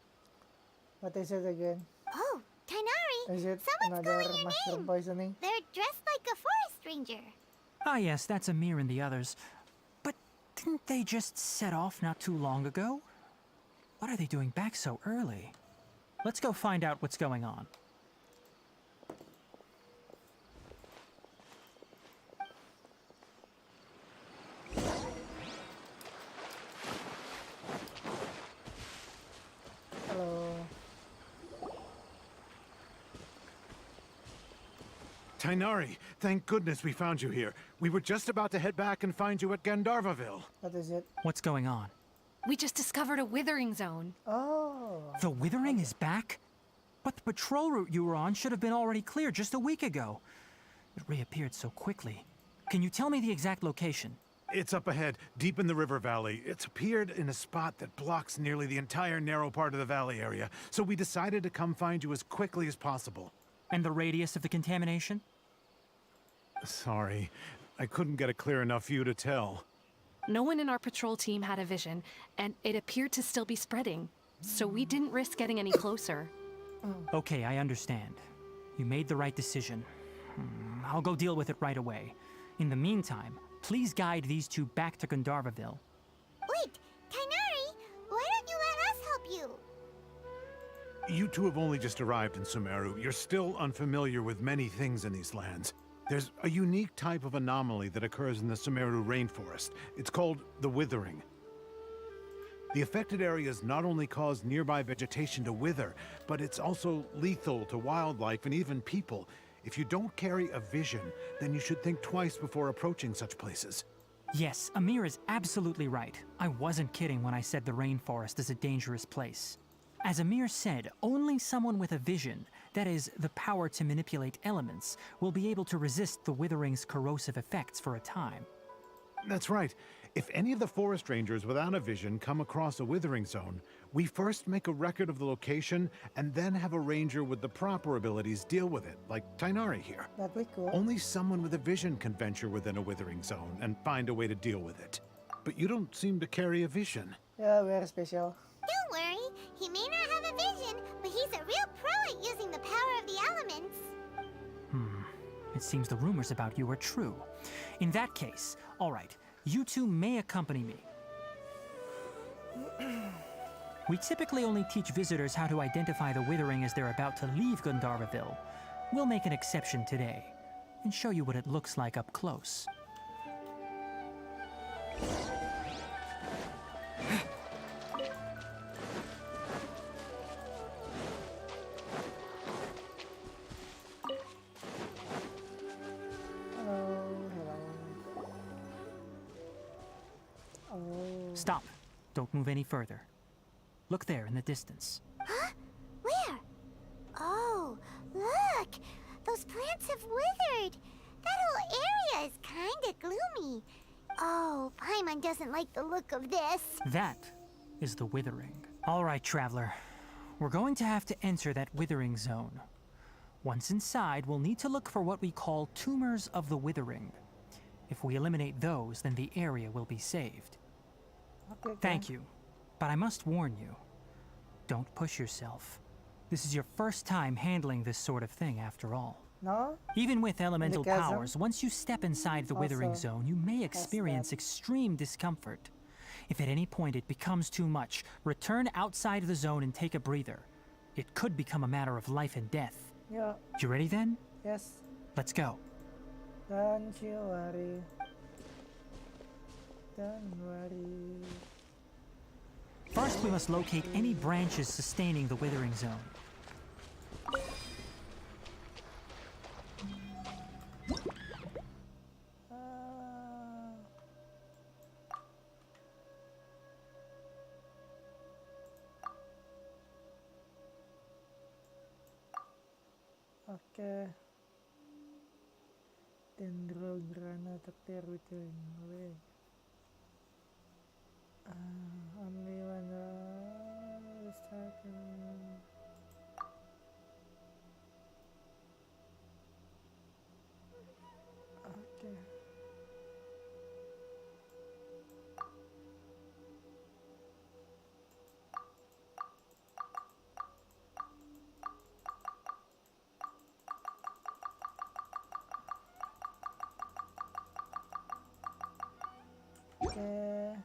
What is it again? Oh, Tainari! Is it Someone's another calling your mushroom name. poisoning? They're dressed like a forest ranger. Ah yes, that's Amir and the others. But didn't they just set off not too long ago? What are they doing back so early? Let's go find out what's going on. Hello. Tainari, thank goodness we found you here. We were just about to head back and find you at Gandharvaville. What is it? What's going on? We just discovered a withering zone. Oh. The withering is back? But the patrol route you were on should have been already cleared just a week ago. It reappeared so quickly. Can you tell me the exact location? It's up ahead, deep in the river valley. It's appeared in a spot that blocks nearly the entire narrow part of the valley area, so we decided to come find you as quickly as possible. And the radius of the contamination? Sorry, I couldn't get a clear enough view to tell. No one in our patrol team had a vision, and it appeared to still be spreading. So we didn't risk getting any closer. Okay, I understand. You made the right decision. I'll go deal with it right away. In the meantime, please guide these two back to Gandharvaville. Wait, Tainari, why don't you let us help you? You two have only just arrived in Sumeru. You're still unfamiliar with many things in these lands. There's a unique type of anomaly that occurs in the Sumeru rainforest. It's called the withering. The affected areas not only cause nearby vegetation to wither, but it's also lethal to wildlife and even people. If you don't carry a vision, then you should think twice before approaching such places. Yes, Amir is absolutely right. I wasn't kidding when I said the rainforest is a dangerous place. As Amir said, only someone with a vision, that is, the power to manipulate elements, will be able to resist the withering's corrosive effects for a time. That's right. If any of the forest rangers without a vision come across a withering zone, we first make a record of the location and then have a ranger with the proper abilities deal with it, like Tainari here. That'd be cool. Only someone with a vision can venture within a withering zone and find a way to deal with it. But you don't seem to carry a vision. Yeah, very special. Don't worry, he may not have a vision, but he's a real pro at using the power of the elements. It seems the rumors about you are true. In that case, all right, you two may accompany me. We typically only teach visitors how to identify the withering as they're about to leave Gandharvaville. We'll make an exception today and show you what it looks like up close. Stop. Don't move any further. Look there in the distance. Huh? Where? Oh, look! Those plants have withered! That whole area is kinda gloomy. Oh, Paimon doesn't like the look of this. That is the withering. All right, traveler. We're going to have to enter that withering zone. Once inside, we'll need to look for what we call tumors of the withering. If we eliminate those, then the area will be saved. Okay, Thank you, but I must warn you. Don't push yourself. This is your first time handling this sort of thing, after all. No? Even with elemental chasm? powers, once you step inside the withering Also, zone, you may experience extreme discomfort. If at any point it becomes too much, return outside the zone and take a breather. It could become a matter of life and death. Yeah. You ready then? Yes. Let's go. Don't you worry. Don't worry. First, we must locate any branches sustaining the withering zone. Okay. Dendrograna takdir withering away. Only when the start. Okay. Okay.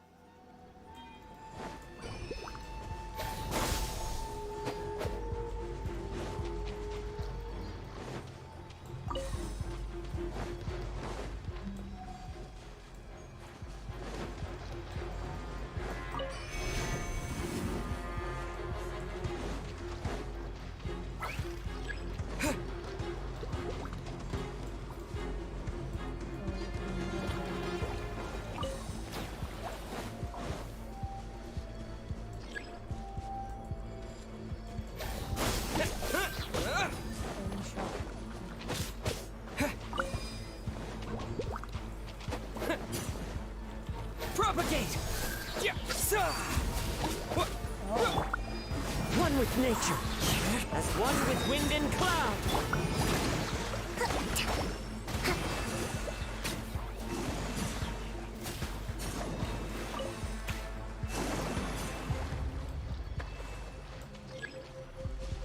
one with nature, as one with wind and cloud.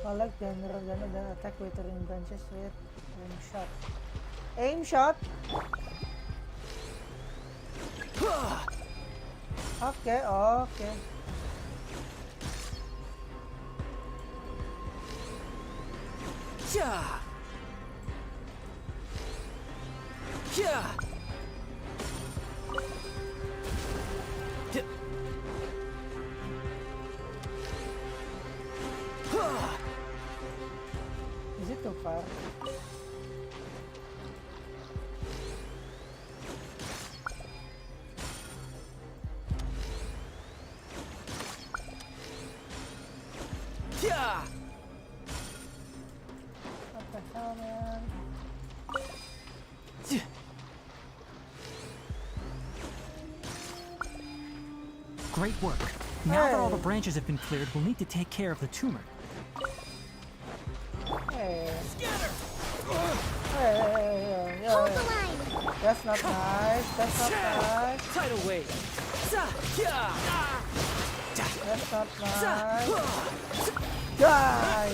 I like general then attack withering branches with aim shot. Aim shot? Okay, okay. Yeah. Yeah. Is it too far? Yeah. What the hell, man? Great work. Now that all the Hey. branches have been cleared, we'll need to take care of the tumor. Hey. Scatter. Hey. Hold the line. That's not nice. That's not nice. Tidal wave. Sa. Yeah. That's not nice. Die!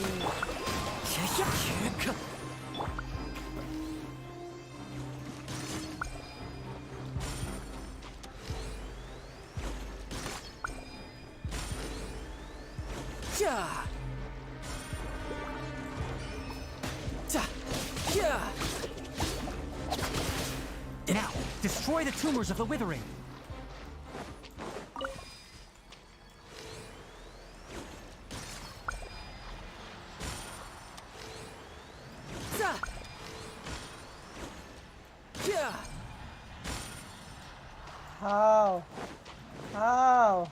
Yeah. Yeah. Now, destroy the tumors of the withering. Yeah. How? How?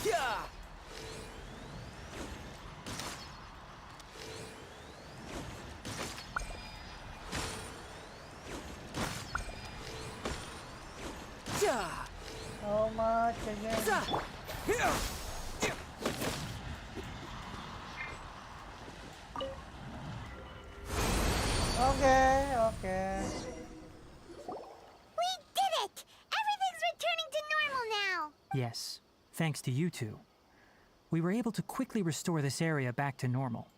Yeah. Yeah. How much again? Sa. Yeah. Okay, okay. We did it! Everything's returning to normal now! Yes, thanks to you two. We were able to quickly restore this area back to normal.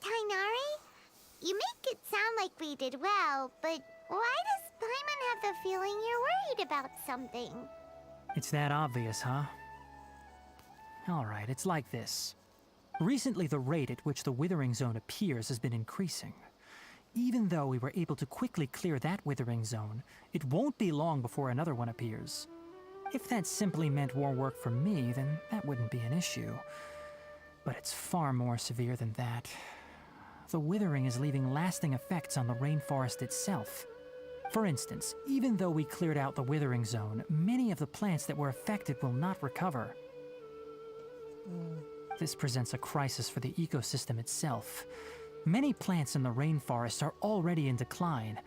Tainari? You make it sound like we did well, but why does Paimon have the feeling you're worried about something? It's that obvious, huh? Alright, it's like this. Recently, the rate at which the withering zone appears has been increasing. Even though we were able to quickly clear that withering zone, it won't be long before another one appears. If that simply meant more work for me, then that wouldn't be an issue. But it's far more severe than that. The withering is leaving lasting effects on the rainforest itself. For instance, even though we cleared out the withering zone, many of the plants that were affected will not recover. This presents a crisis for the ecosystem itself. Many plants in the rainforest are already in decline,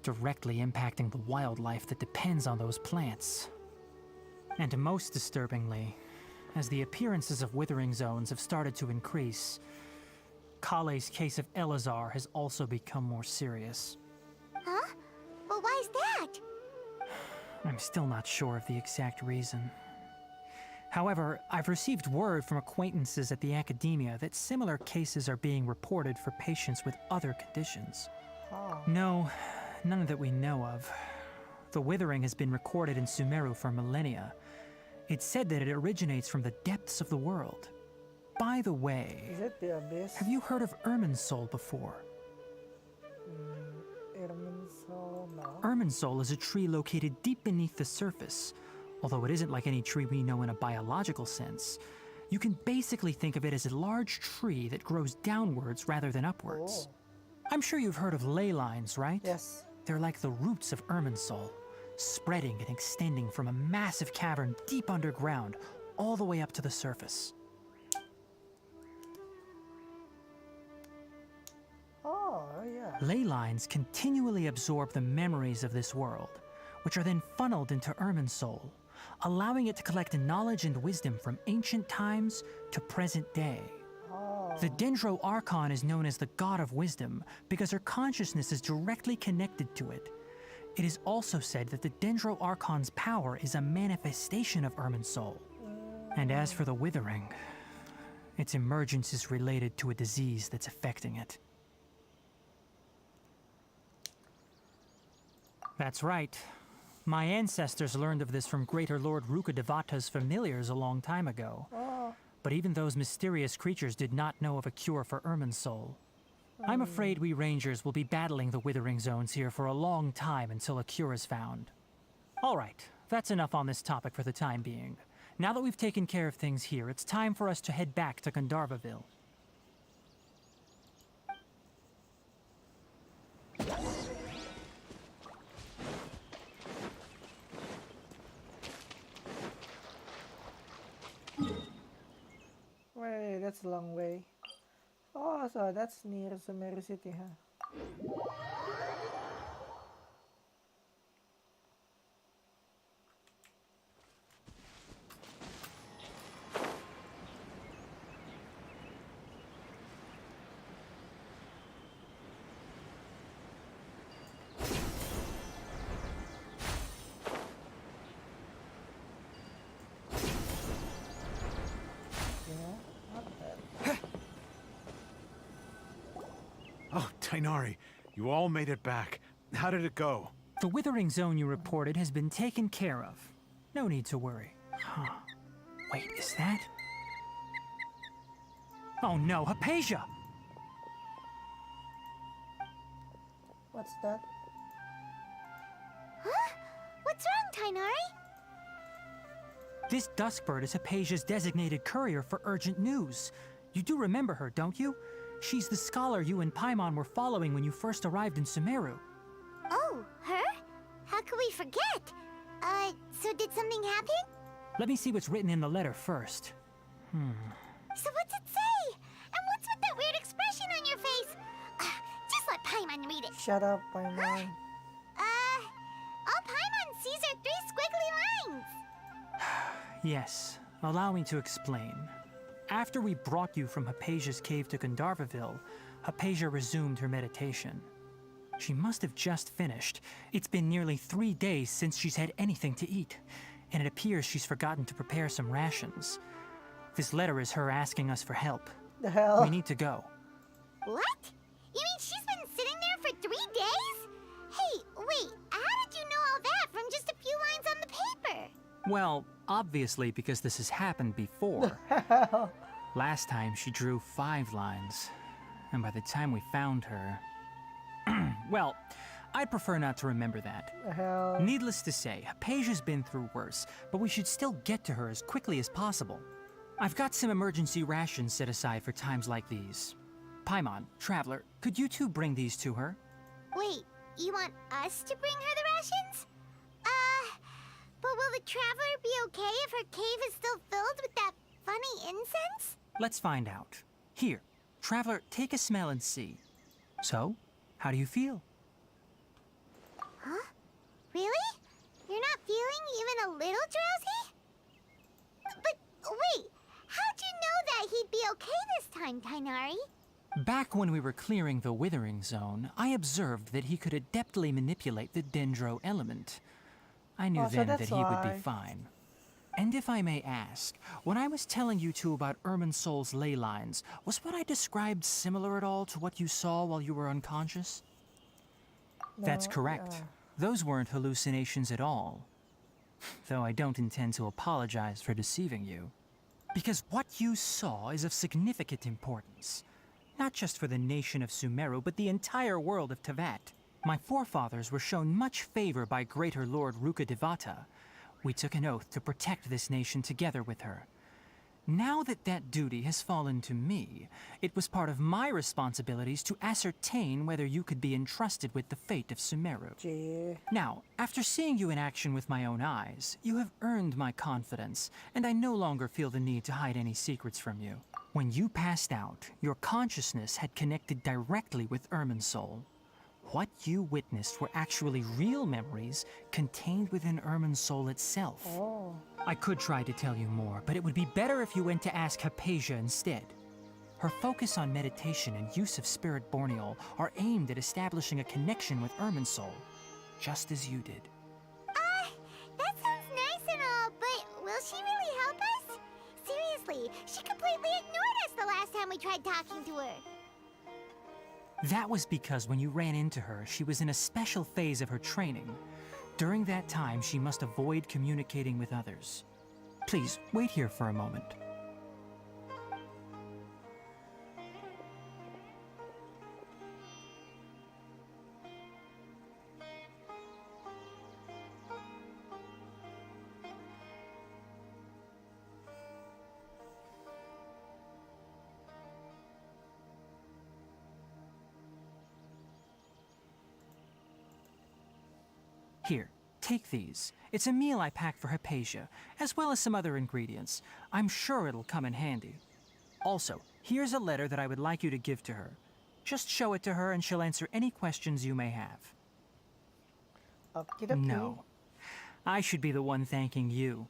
directly impacting the wildlife that depends on those plants. And most disturbingly, as the appearances of withering zones have started to increase, Kale's case of Elazar has also become more serious. Huh? But why's that? I'm still not sure of the exact reason. However, I've received word from acquaintances at the academia that similar cases are being reported for patients with other conditions. Oh. No, none that we know of. The withering has been recorded in Sumeru for millennia. It's said that it originates from the depths of the world. By the way, Is it the abyss? have you heard of Irminsul before? Irminsul, no. Irminsul is a tree located deep beneath the surface. Although it isn't like any tree we know in a biological sense. You can basically think of it as a large tree that grows downwards rather than upwards. Oh. I'm sure you've heard of ley lines, right? Yes. They're like the roots of Irminsul, spreading and extending from a massive cavern deep underground all the way up to the surface. Oh, yeah. Ley lines continually absorb the memories of this world, which are then funneled into Irminsul, allowing it to collect knowledge and wisdom from ancient times to present day. Oh. The Dendro Archon is known as the God of Wisdom because her consciousness is directly connected to it. It is also said that the Dendro Archon's power is a manifestation of Irminsul. And as for the Withering, its emergence is related to a disease that's affecting it. That's right. My ancestors learned of this from Greater Lord Rukkhadevata's familiars a long time ago. Oh. But even those mysterious creatures did not know of a cure for Irminsul. I'm afraid we Rangers will be battling the Withering Zones here for a long time until a cure is found. All right, that's enough on this topic for the time being. Now that we've taken care of things here, it's time for us to head back to Gandharvaville. Wait, that's a long way. Oh, so that's near Sumeru City, huh? Oh, Tainari, you all made it back. How did it go? The Withering Zone you reported has been taken care of. No need to worry. Huh. Wait, is that? Oh no, Hypatia! What's that? Huh? What's wrong, Tainari? This Duskbird is Hypatia's designated courier for urgent news. You do remember her, don't you? She's the scholar you and Paimon were following when you first arrived in Sumeru. Oh, her? How could we forget? So did something happen? Let me see what's written in the letter first. So what's it say? And what's with that weird expression on your face? Just let Paimon read it. Shut up, Paimon. All Paimon sees are 3 squiggly lines. Yes, allow me to explain. After we brought you from Hypatia's cave to Gandharvaville, Hypatia resumed her meditation. She must have just finished. It's been nearly 3 days since she's had anything to eat, and it appears she's forgotten to prepare some rations. This letter is her asking us for help. The hell? We need to go. What? You mean she's been sitting there for 3 days? Hey, wait, how did you know all that from just a few lines on the paper? Well, obviously because this has happened before. Last time she drew 5 lines, and by the time we found her... well, I'd prefer not to remember that. The hell? Needless to say, Hypatia's been through worse, but we should still get to her as quickly as possible. I've got some emergency rations set aside for times like these. Paimon, Traveler, could you two bring these to her? Wait, you want us to bring her the rations? But will the Traveler be okay if her cave is still filled with that funny incense? Let's find out. Here, Traveler, take a smell and see. So, how do you feel? Huh? Really? You're not feeling even a little drowsy? But wait, how'd you know that he'd be okay this time, Tainari? Back when we were clearing the Withering Zone, I observed that he could adeptly manipulate the Dendro element. I knew Oh, so then that that's he would why. be fine. And if I may ask, when I was telling you two about Irminsul's ley lines, was what I described similar at all to what you saw while you were unconscious? That's No, correct. yeah. Those weren't hallucinations at all. Though I don't intend to apologize for deceiving you. Because what you saw is of significant importance. Not just for the nation of Sumeru, but the entire world of Tevat. My forefathers were shown much favor by Greater Lord Rukkhadevata. We took an oath to protect this nation together with her. Now that that duty has fallen to me, it was part of my responsibilities to ascertain whether you could be entrusted with the fate of Sumeru. Gee. Now, after seeing you in action with my own eyes, you have earned my confidence, and I no longer feel the need to hide any secrets from you. When you passed out, your consciousness had connected directly with Irminsul. what you witnessed were actually real memories contained within Ermin's soul itself. Oh. I could try to tell you more, but it would be better if you went to ask Hypatia instead. Her focus on meditation and use of spirit borneol are aimed at establishing a connection with Ermin's soul, just as you did. That sounds nice and all, but will she really help us? Seriously, she completely ignored us the last time we tried talking to her. That was because when you ran into her, she was in a special phase of her training. During that time, she must avoid communicating with others. Please, wait here for a moment. Here, take these. It's a meal I packed for Hypatia, as well as some other ingredients. I'm sure it'll come in handy. Also, here's a letter that I would like you to give to her. Just show it to her and she'll answer any questions you may have. Okie dokie. No. I should be the one thanking you.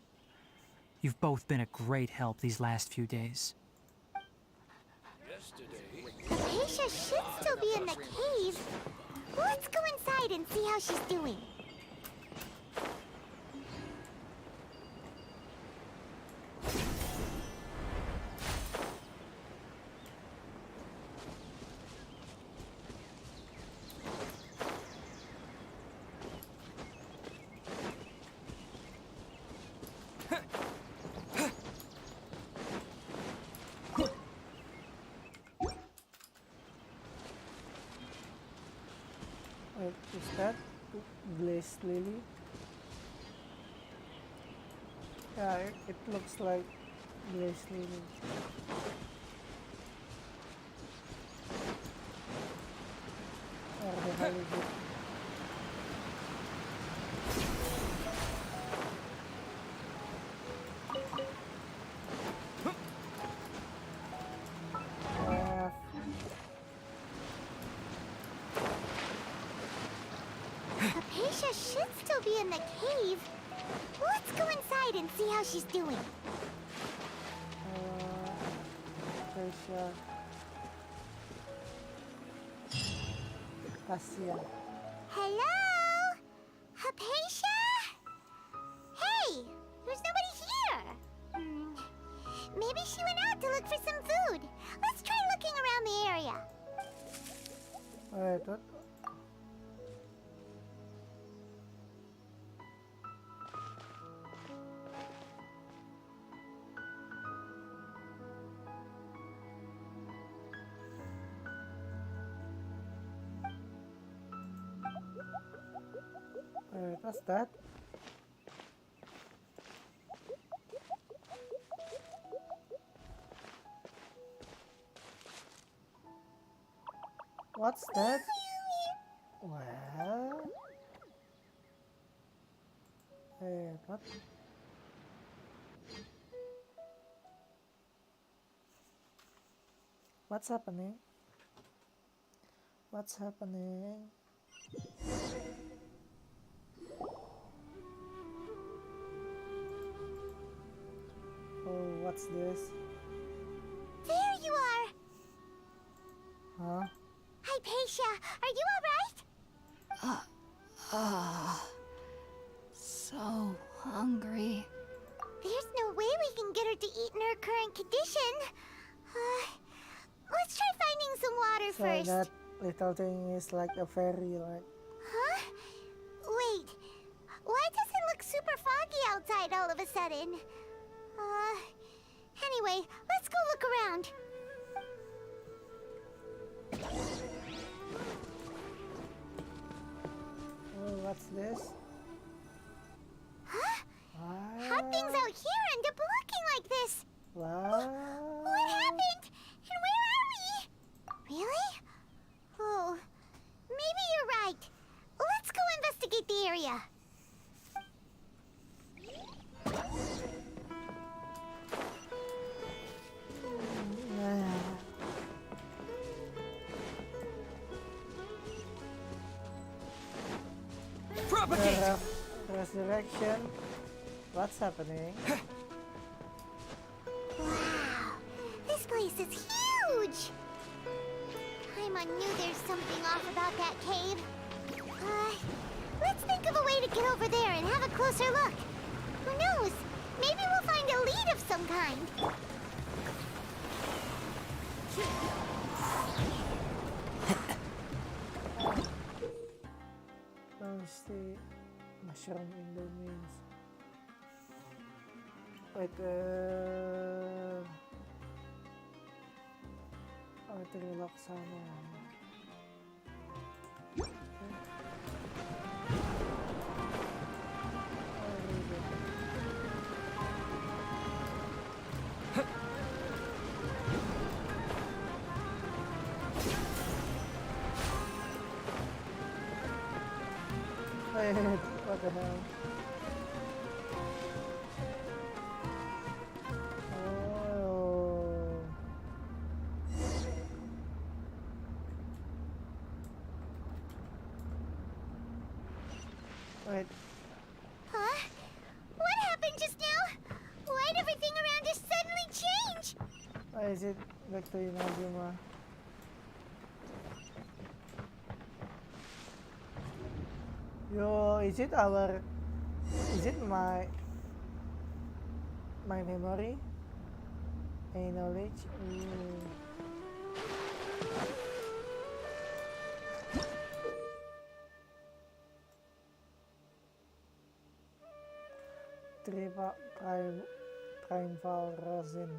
You've both been a great help these last few days. Hypatia should still be in the cave. Let's go inside and see how she's doing. Wait, is that Blaze Lily? Yeah, it looks like Blaze Lily. Or the Hollywood. Hypatia should still be in the cave. Let's go inside and see how she's doing. Hypatia. Asia. Hello? Hypatia? Hey, there's nobody here. Maybe she went out to look for some food. Let's try looking around the area. Alright, what? Alright, what's that? What's that? Well... Hey, what? What's happening? What's happening? Oh, what's this? There you are. Huh? Hypatia, are you alright? So hungry. There's no way we can get her to eat in her current condition. Let's try finding some water So first. that little thing is like a fairy, like... Huh? Wait. Why does it look super foggy outside all of a sudden? Anyway, let's go look around. Oh, what's this? Huh? How things out here end up looking like this? What happened? And where are we? Really? Oh, maybe you're right. Let's go investigate the area. Propagate! Resurrection. What's happening? Wow, this place is huge! Paimon knew there's something off about that cave. Let's think of a way to get over there and have a closer look. Who knows? Maybe we'll find a lead of some kind. Where's the mushroom in the means? Wait, to relax sana. Wait, what the hell? Oh. Wait, Huh? What happened just now? Why'd everything around us suddenly change? why is it back to Inazuma? Yo, is it my memory? My knowledge? Ooh. Primeval Rosin.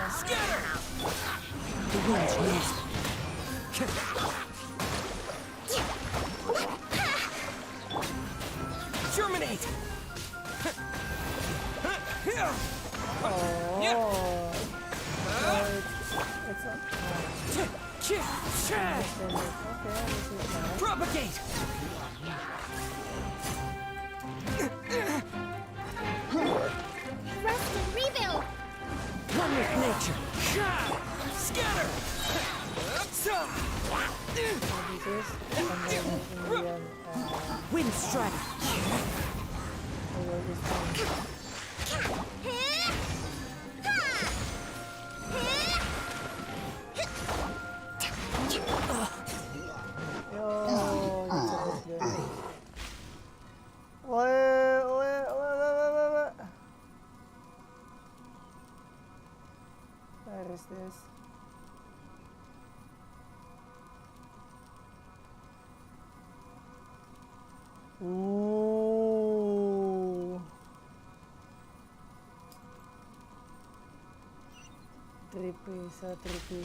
Scatter! The wind's needs Germinate! Oh, it's a Okay, this is nice. propagate! Rest and rebuild! one with nature. Scatter! This is and then Indian Wind strike. over this thing. Yo, that's a good game. Wait. Where is this? Ooh. Trippy, so trippy.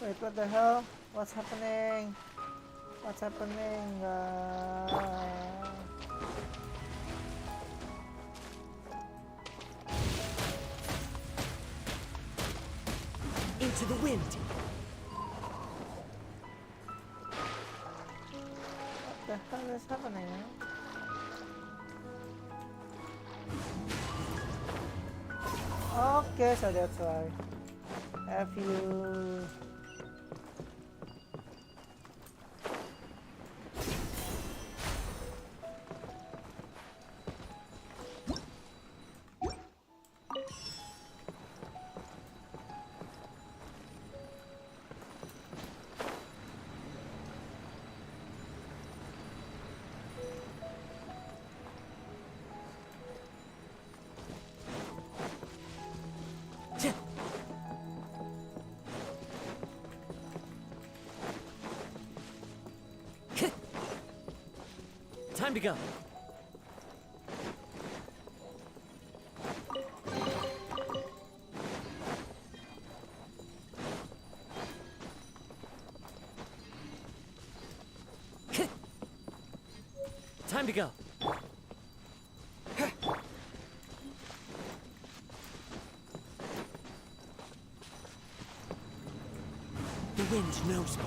Wait, what the hell? What's happening? What's happening? Into the wind. What the hell is happening? Okay, so that's why. Have you... Time to go. Time to go. The wind knows me.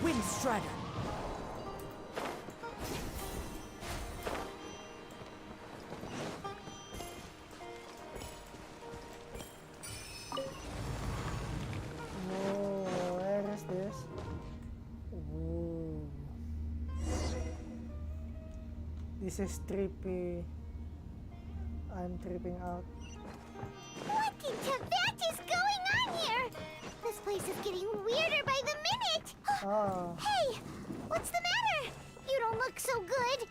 Wind Strider. Whoa, where is this? Ooh. This is trippy. I'm tripping out. What in Tibet is going on here? This place is getting weirder by the minute. Oh. Hey, what's the matter? You don't look so good.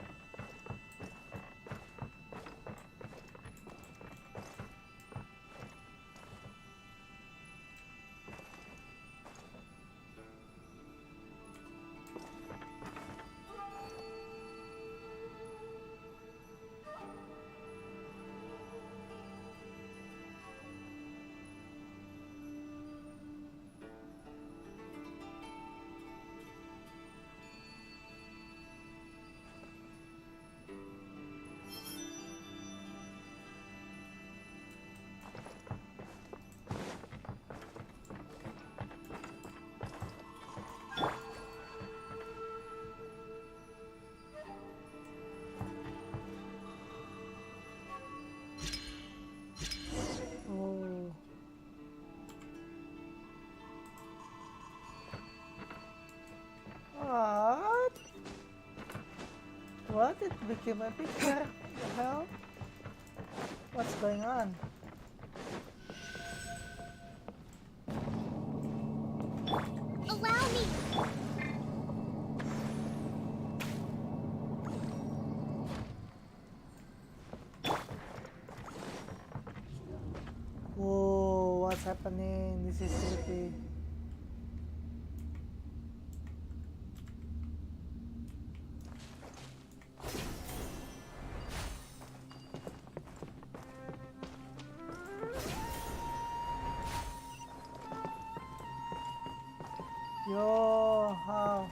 Oh. What? What? It became a picture? The hell? What's going on? Allow me. Whoa, what's happening? This is trippy. Yo, how?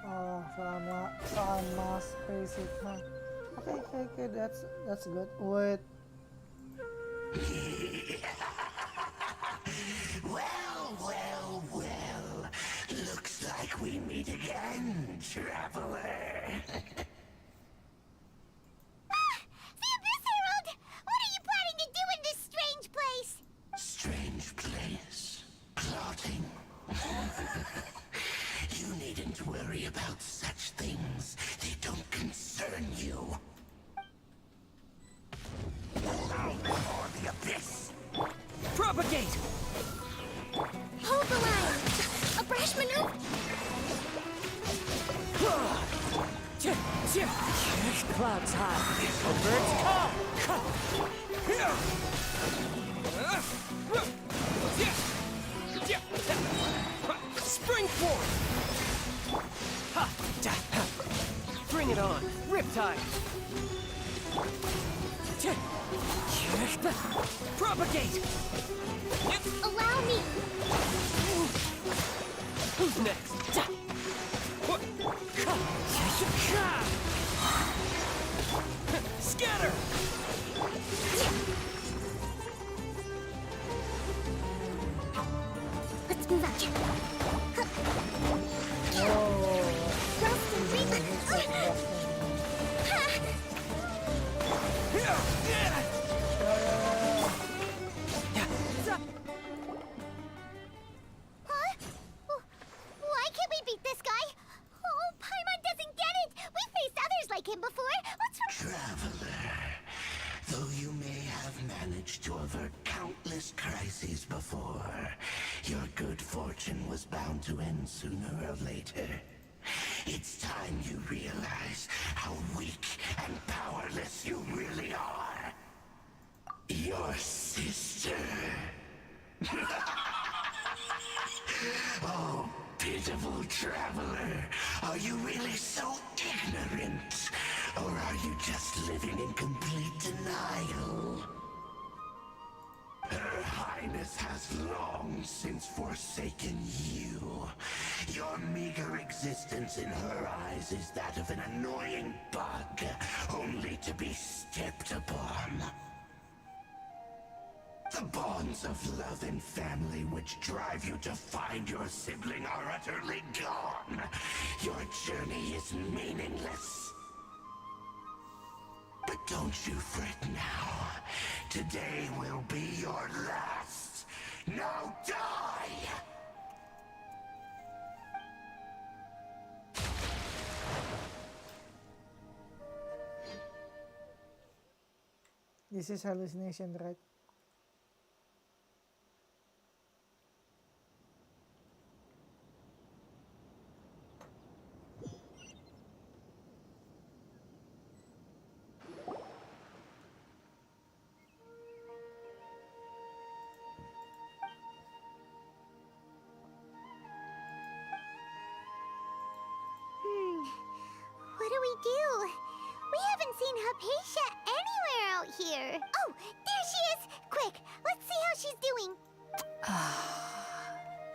Oh, so I must face it, huh? Okay, that's good. Wait. Well. Looks like we meet again, traveler. The Abyss Herald! What are you planning to do in this strange place? Strange place. Plotting. You needn't worry about such things. They don't concern you. Or the Abyss. Propagate! Hold the line! A brash maneuver! Clouds high. Birds call. Spring forth! Bring it on. Riptide! Propagate! Allow me! Who's next? fortune was bound to end sooner or later. It's time you realize how weak and powerless you really are. Your sister. Oh, pitiful traveler. Are you really so ignorant? Or are you just living in complete denial? Her Highness has long since forsaken you. Your meager existence in her eyes is that of an annoying bug, only to be stepped upon. The bonds of love and family which drive you to find your sibling are utterly gone. Your journey is meaningless. But don't you fret now. Today will be your last. Now die! This is hallucination, right? What do we do? We haven't seen Hypatia anywhere out here. Oh, there she is! Quick, let's see how she's doing.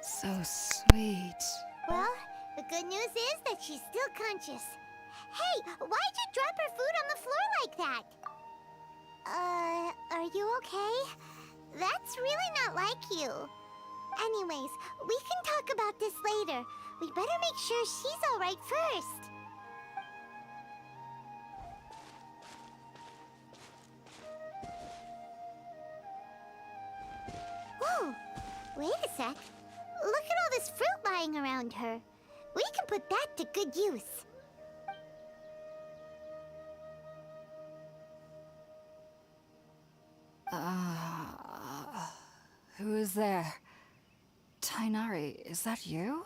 So sweet. Well, the good news is that she's still conscious. Hey, why'd you drop her food on the floor like that? Are you okay? That's really not like you. Anyways, we can talk about this later. We better make sure she's alright first. Whoa! Wait a sec. Look at all this fruit lying around her. We can put that to good use. Who is there? Tainari, is that you?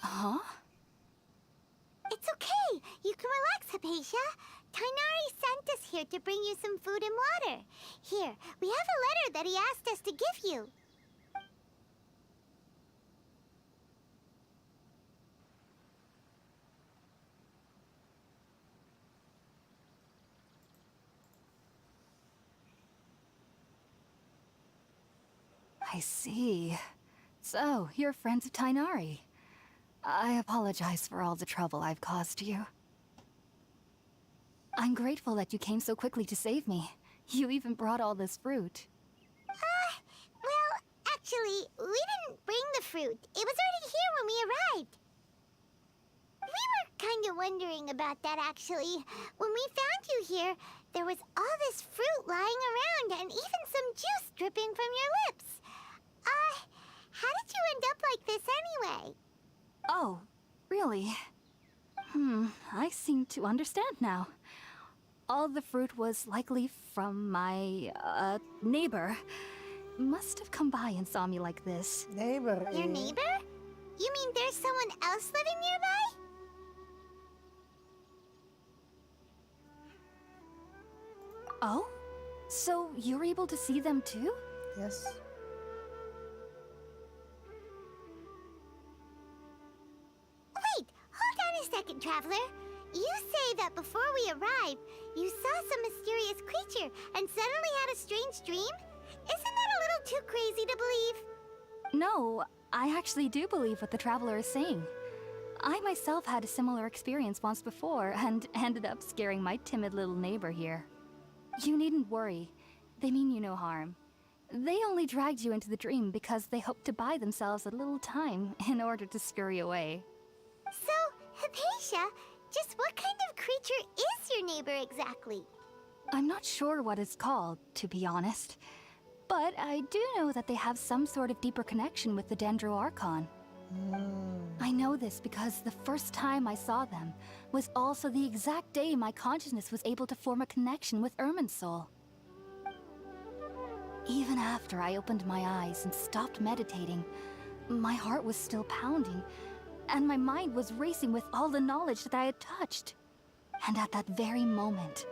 Huh? It's okay. You can relax, Hypatia. Tainari sent us here to bring you some food and water. Here, we have a letter that he asked us to give you. I see. So, you're friends of Tainari. I apologize for all the trouble I've caused you. I'm grateful that you came so quickly to save me. You even brought all this fruit. Well, actually, we didn't bring the fruit. It was already here when we arrived. We were kind of wondering about that, actually. When we found you here, there was all this fruit lying around and even some juice dripping from your lips. How did you end up like this anyway? Oh, really? I seem to understand now. All the fruit was likely from my, neighbor. Must have come by and saw me like this. Neighbor. Your neighbor? You mean there's someone else living nearby? Oh? So you're able to see them too? Yes. Wait, hold on a second, Traveler. You say that before we arrived, you saw some mysterious creature and suddenly had a strange dream? Isn't that a little too crazy to believe? No, I actually do believe what the Traveler is saying. I myself had a similar experience once before and ended up scaring my timid little neighbor here. You needn't worry. They mean you no harm. They only dragged you into the dream because they hoped to buy themselves a little time in order to scurry away. So, Hypatia, just what kind of creature is your neighbor exactly? I'm not sure what it's called, to be honest. But I do know that they have some sort of deeper connection with the Dendro Archon. I know this because the first time I saw them was also the exact day my consciousness was able to form a connection with Irminsul. Even after I opened my eyes and stopped meditating, my heart was still pounding, and my mind was racing with all the knowledge that I had touched. And at that very moment,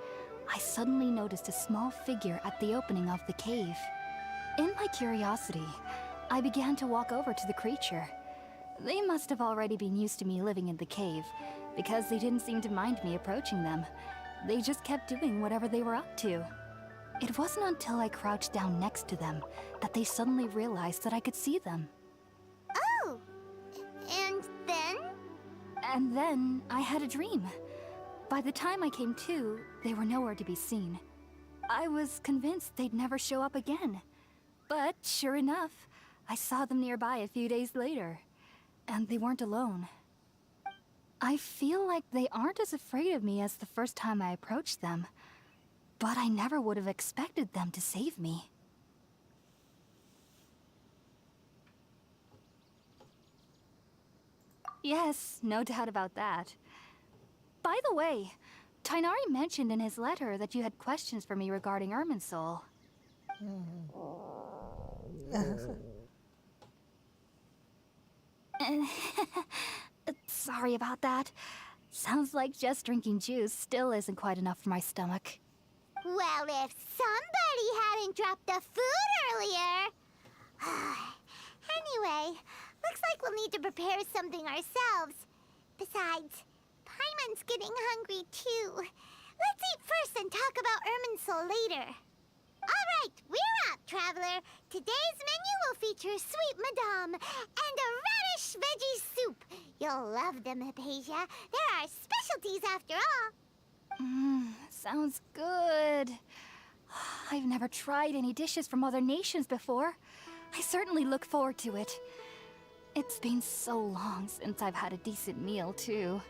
I suddenly noticed a small figure at the opening of the cave. In my curiosity, I began to walk over to the creature. They must have already been used to me living in the cave, because they didn't seem to mind me approaching them. They just kept doing whatever they were up to. It wasn't until I crouched down next to them that they suddenly realized that I could see them. Oh! And then? And then I had a dream. By the time I came to, they were nowhere to be seen. I was convinced they'd never show up again. But sure enough, I saw them nearby a few days later. And they weren't alone. I feel like they aren't as afraid of me as the first time I approached them. But I never would have expected them to save me. Yes, no doubt about that. By the way, Tainari mentioned in his letter that you had questions for me regarding Irminsul. Sorry about that. Sounds like just drinking juice still isn't quite enough for my stomach. Well, if somebody hadn't dropped the food earlier... Anyway, looks like we'll need to prepare something ourselves. Besides, Paimon's getting hungry too. Let's eat first and talk about Irminsul later. All right, we're up, traveler. Today's menu will feature sweet madame and a radish veggie soup. You'll love them, Hypatia. They're our specialties after all. Sounds good. I've never tried any dishes from other nations before. I certainly look forward to it. It's been so long since I've had a decent meal, too.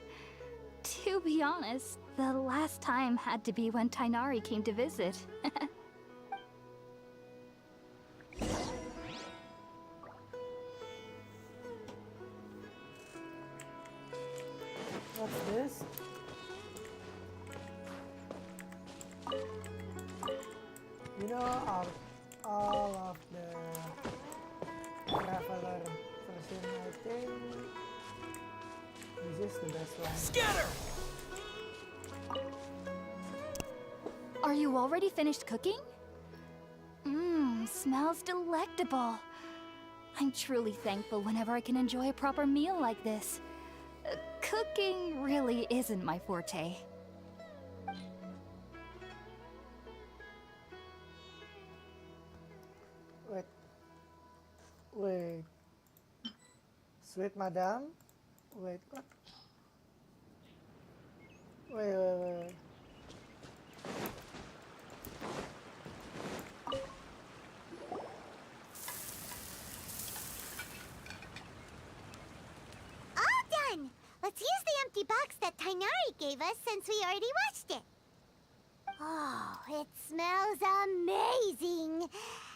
To be honest, the last time had to be when Tainari came to visit. What's this? You know, all of the traveler version, I think this is the best one. Scatter! Are you already finished cooking? Smells delectable. I'm truly thankful whenever I can enjoy a proper meal like this. Cooking really isn't my forte. Wait. Sweet madam? Wait, what? Wait. All done! Let's use the empty box that Tainari gave us since we already watched it. Oh, it smells amazing!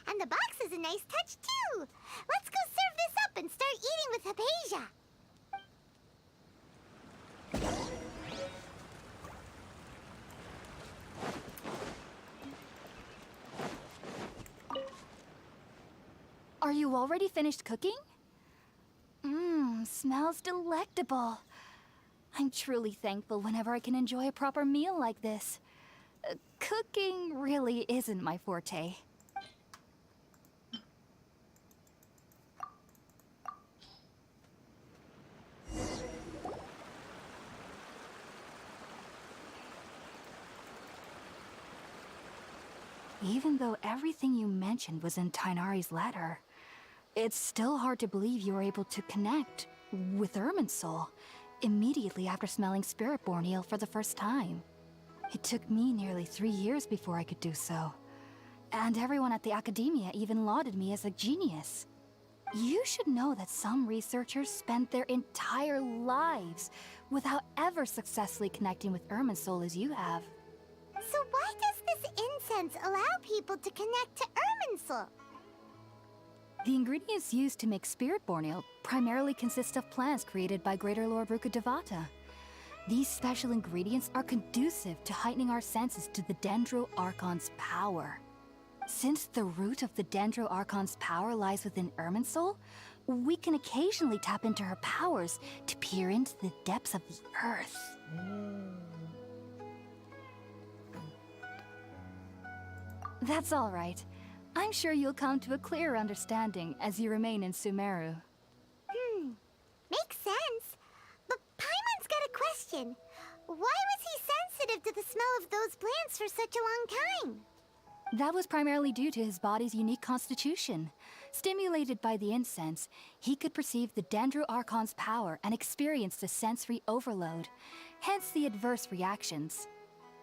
And the box is a nice touch, too! Let's go serve this up and start eating with Hypatia! Are you already finished cooking? Smells delectable. I'm truly thankful whenever I can enjoy a proper meal like this. Cooking really isn't my forte. Even though everything you mentioned was in Tainari's letter, it's still hard to believe you were able to connect with Irminsul immediately after smelling Spiritborn eel for the first time. It took me nearly 3 years before I could do so. And everyone at the academia even lauded me as a genius. You should know that some researchers spent their entire lives without ever successfully connecting with Irminsul as you have. So why does this incense allow people to connect to Irminsul? The ingredients used to make spirit-born ale primarily consist of plants created by Greater Lord Rukkhadevata. These special ingredients are conducive to heightening our senses to the Dendro Archon's power. Since the root of the Dendro Archon's power lies within Irminsul, we can occasionally tap into her powers to peer into the depths of the earth. That's all right. I'm sure you'll come to a clearer understanding as you remain in Sumeru. Makes sense. But Paimon's got a question. Why was he sensitive to the smell of those plants for such a long time? That was primarily due to his body's unique constitution. Stimulated by the incense, he could perceive the Dendro Archon's power and experience the sensory overload, hence the adverse reactions.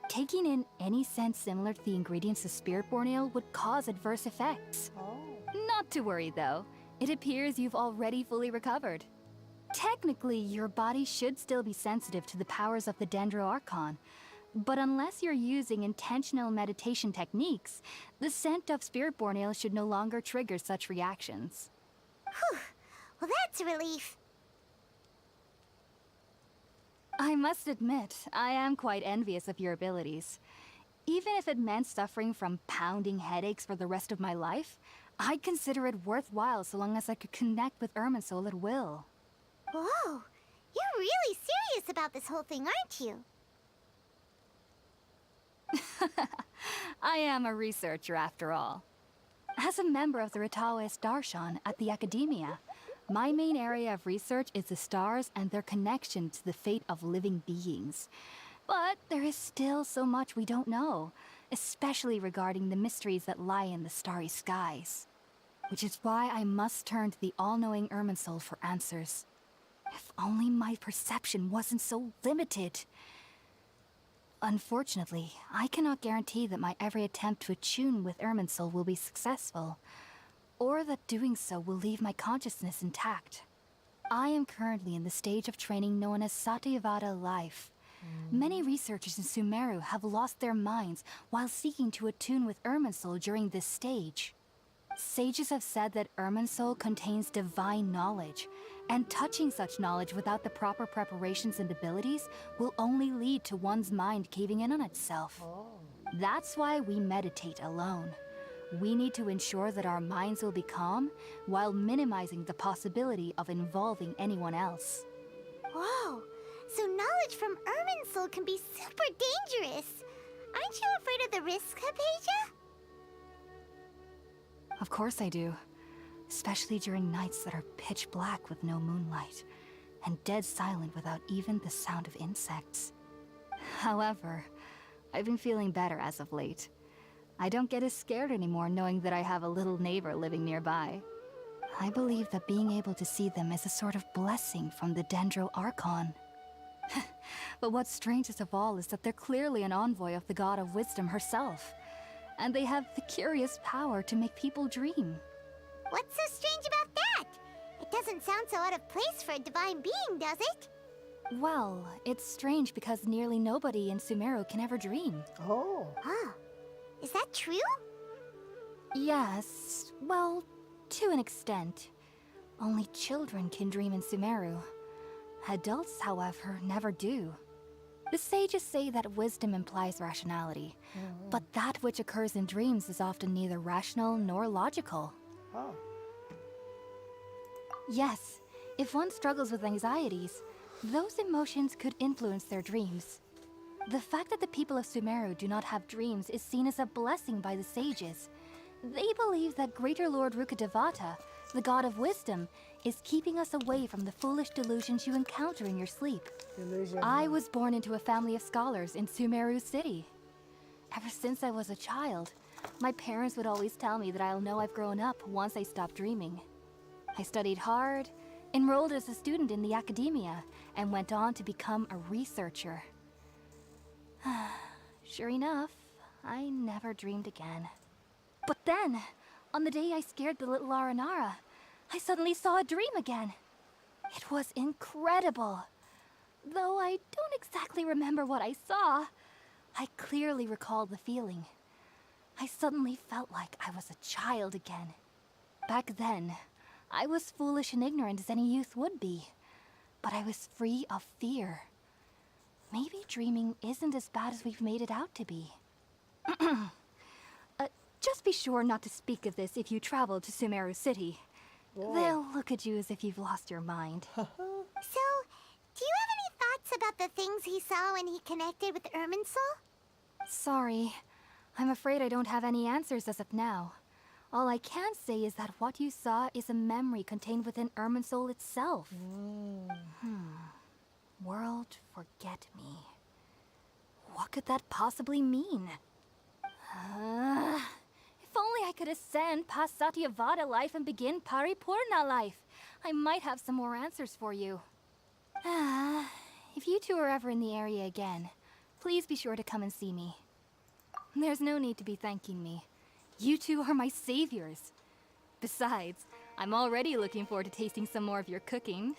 Taking in any scent similar to the ingredients of Spirit-born Ale would cause adverse effects. Not to worry though, it appears you've already fully recovered. Technically, your body should still be sensitive to the powers of the Dendro Archon, but unless you're using intentional meditation techniques, the scent of Spirit-born Ale should no longer trigger such reactions. Whew. Well, that's a relief. I must admit, I am quite envious of your abilities. Even if it meant suffering from pounding headaches for the rest of my life, I'd consider it worthwhile so long as I could connect with Irminsul at will. Whoa, you're really serious about this whole thing, aren't you? I am a researcher after all. As a member of the Ritaoist Darshan at the Academia, my main area of research is the stars and their connection to the fate of living beings. But there is still so much we don't know, especially regarding the mysteries that lie in the starry skies. Which is why I must turn to the all-knowing Irminsul for answers. If only my perception wasn't so limited. Unfortunately, I cannot guarantee that my every attempt to attune with Irminsul will be successful, or that doing so will leave my consciousness intact. I am currently in the stage of training known as Satyavada life. Many researchers in Sumeru have lost their minds while seeking to attune with Irminsul during this stage. Sages have said that Irminsul contains divine knowledge, and touching such knowledge without the proper preparations and abilities will only lead to one's mind caving in on itself. That's why we meditate alone. We need to ensure that our minds will be calm while minimizing the possibility of involving anyone else. Whoa, so knowledge from Irminsul can be super dangerous. Aren't you afraid of the risks, Hypatia? Of course I do. Especially during nights that are pitch black with no moonlight, and dead silent without even the sound of insects. However, I've been feeling better as of late. I don't get as scared anymore knowing that I have a little neighbor living nearby. I believe that being able to see them is a sort of blessing from the Dendro Archon. But what's strangest of all is that they're clearly an envoy of the God of Wisdom herself, and they have the curious power to make people dream. What's so strange about that? It doesn't sound so out of place for a divine being, does it? Well, it's strange because nearly nobody in Sumeru can ever dream. Oh. Huh. Is that true? Yes, well, to an extent. Only children can dream in Sumeru. Adults, however, never do. The sages say that wisdom implies rationality, but that which occurs in dreams is often neither rational nor logical. Oh. Yes, if one struggles with anxieties, those emotions could influence their dreams. The fact that the people of Sumeru do not have dreams is seen as a blessing by the sages. They believe that Greater Lord Rukkhadevata, the God of Wisdom, is keeping us away from the foolish delusions you encounter in your sleep. Illusion. I was born into a family of scholars in Sumeru City. Ever since I was a child, my parents would always tell me that I'll know I've grown up once I stop dreaming. I studied hard, enrolled as a student in the Academia, and went on to become a researcher. Sure enough, I never dreamed again. But then, on the day I scared the little Aranara, I suddenly saw a dream again. It was incredible. Though I don't exactly remember what I saw, I clearly recall the feeling. I suddenly felt like I was a child again. Back then, I was foolish and ignorant as any youth would be. But I was free of fear. Maybe dreaming isn't as bad as we've made it out to be. Just be sure not to speak of this if you travel to Sumeru City. They'll look at you as if you've lost your mind. So, do you have any thoughts about the things he saw when he connected with Irminsul? Sorry. I'm afraid I don't have any answers as of now. All I can say is that what you saw is a memory contained within Irminsul itself. World forget me. What could that possibly mean? If only I could ascend past Satyavada life and begin Paripurna life. I might have some more answers for you. If you two are ever in the area again, please be sure to come and see me. There's no need to be thanking me. You two are my saviors. Besides, I'm already looking forward to tasting some more of your cooking.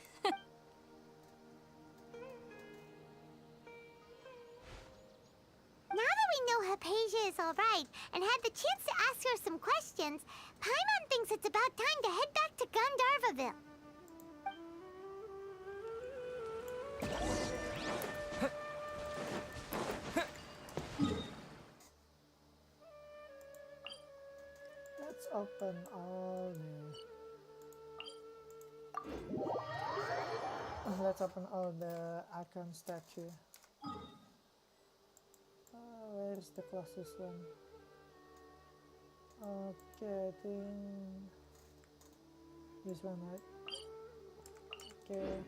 Now that we know Hypatia is alright and had the chance to ask her some questions, Paimon thinks it's about time to head back to Gandharvaville. Let's open all the... Let's open all the icon statue. Where's the closest one? Okay, I think this one, right? Okay.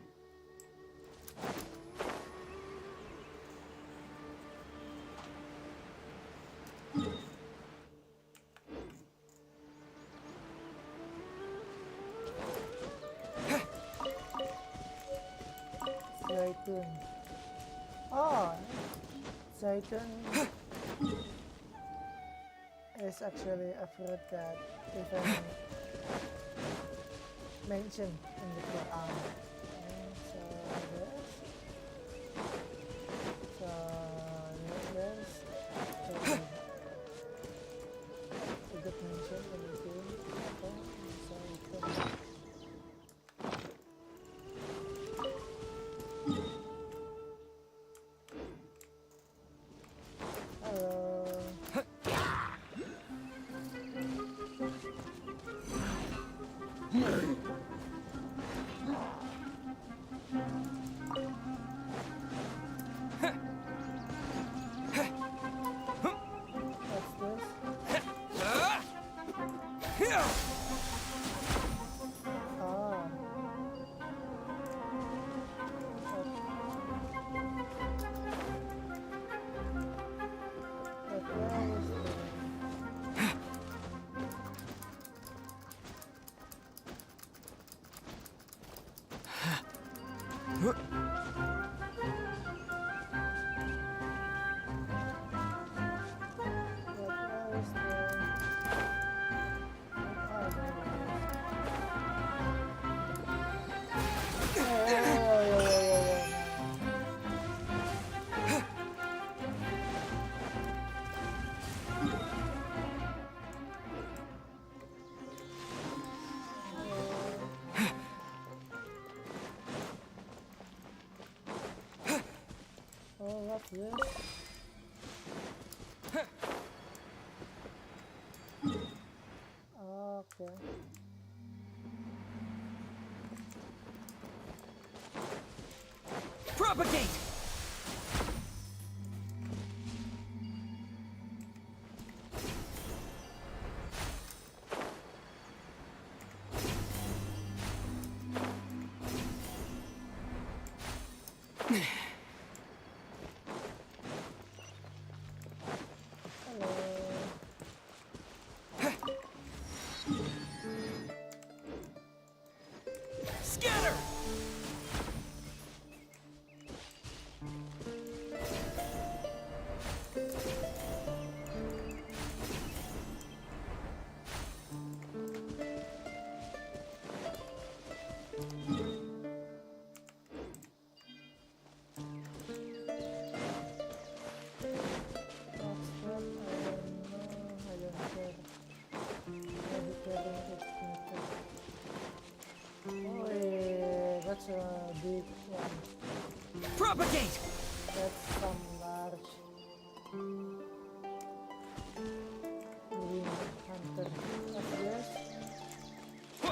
Zaitun. Oh, Zaitun is actually a fruit that even mentioned in the Quran. There's a good mention in the game. Zaitun. What's this? Okay. Propagate! big one. Propagate! That's some large green hunter. What's this? Huh?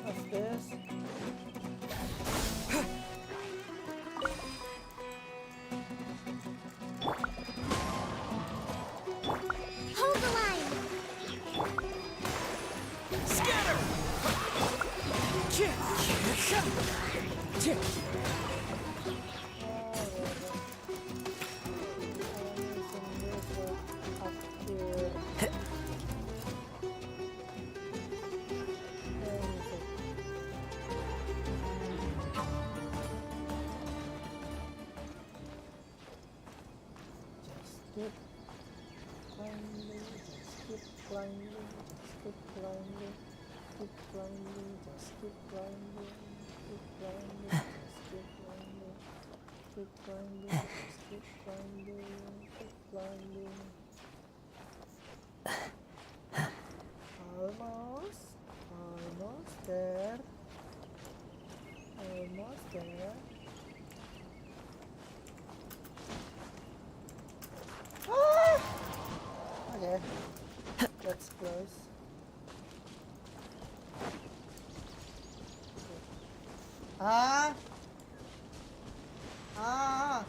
What's this? Hold the line! Scatter! Almost there. Almost there. Ah! Okay, that's close. Ah! Ah!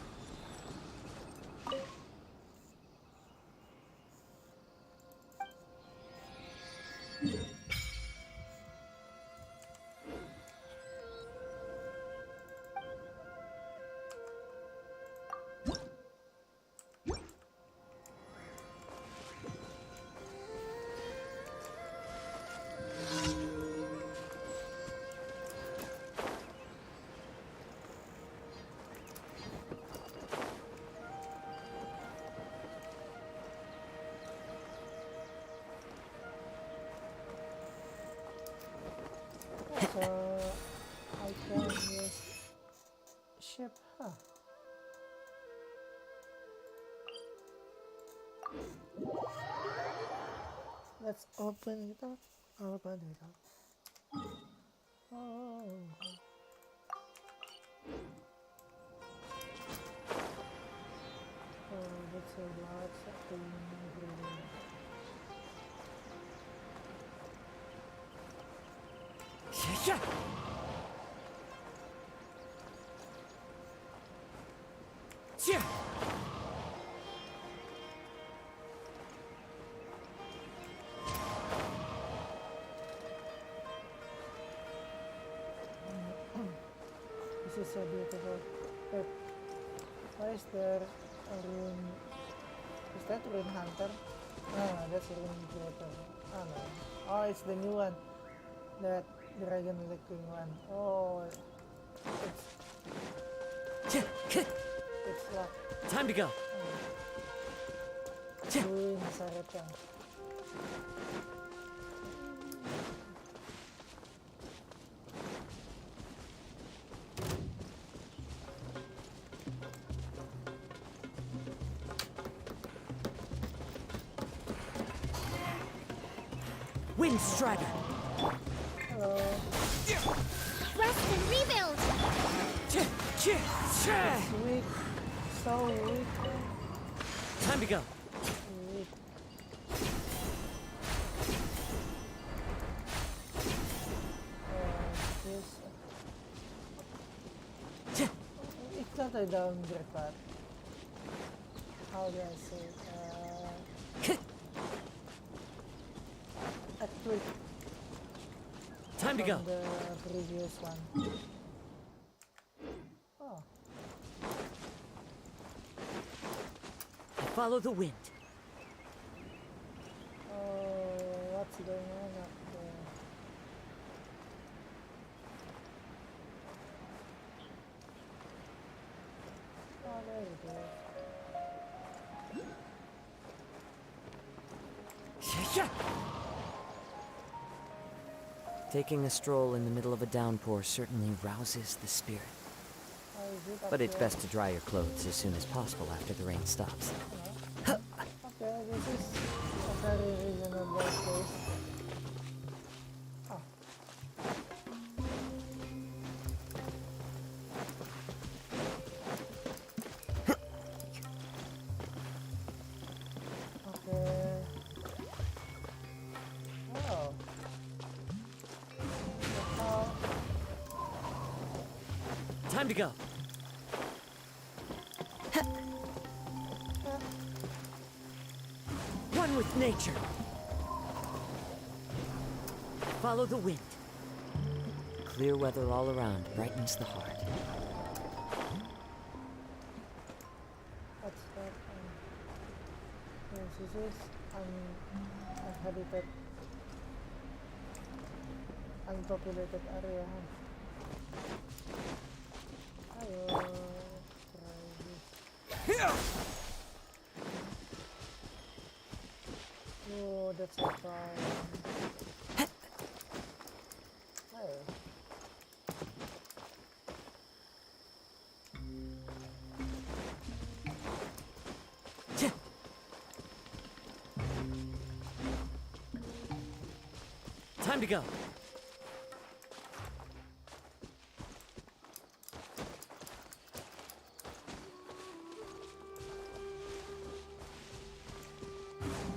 So I can use ship, huh? Let's open it up. Open it up. Oh. Oh, that's a lot of things. Yeah. Yeah. This is so beautiful. But why is there a rune? Is that rune hunter? No, that's a rune creator. Oh no. Oh, it's the new one. That dragon looking one. Oh, it's locked. Time to go. Rune Saratan. Wind Strider. Hello. Rest and rebuild! Weak. So weak. Time to go. Weak. This. It's not a downgrade path. How do I say it? A tweak. Time Time to go. from the previous one. Oh, Follow the wind. oh, what's going on up there? Oh, there it is. Taking a stroll in the middle of a downpour certainly rouses the spirit. Oh, is it up But it's there? best to dry your clothes as soon as possible after the rain stops. Okay, this is a very reasonable place. Oh. Okay. Oh. That's how. Time to go. One with nature. Follow the wind. Clear weather all around brightens the heart. What's that? Yes, this is uninhabited, unpopulated area. Ayo, try this. Oh, that's so fun. Hey. Time to go.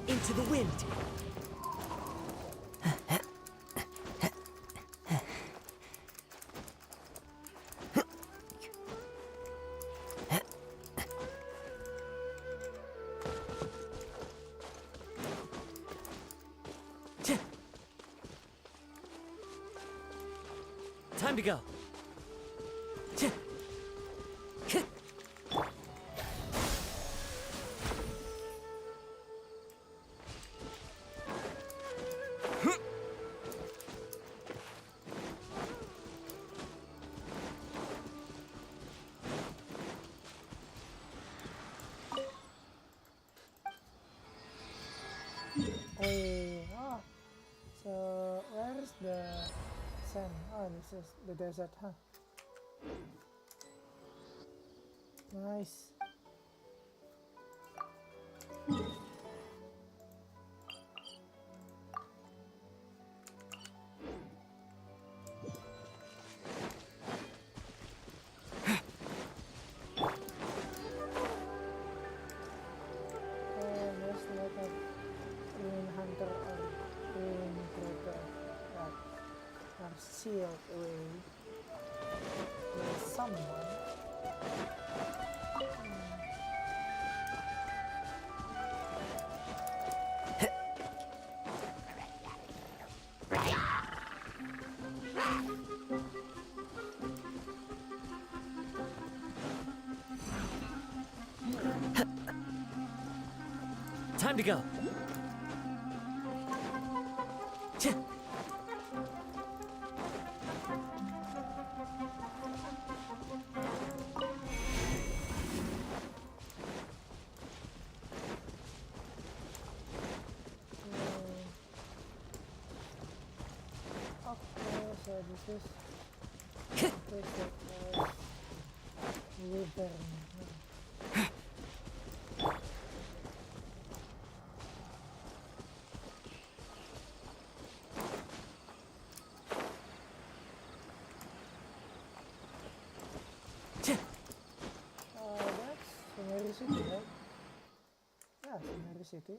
Into the wind. Time to go. Hey, oh, so where's the sand? Oh, this is the desert, huh? Nice. There's a lot of ruin hunter or ruin traitor that are sealed away by someone. Time to go. Okay, so this is place that was wyvern. That's Sumeru City, right? Yeah, Sumeru City.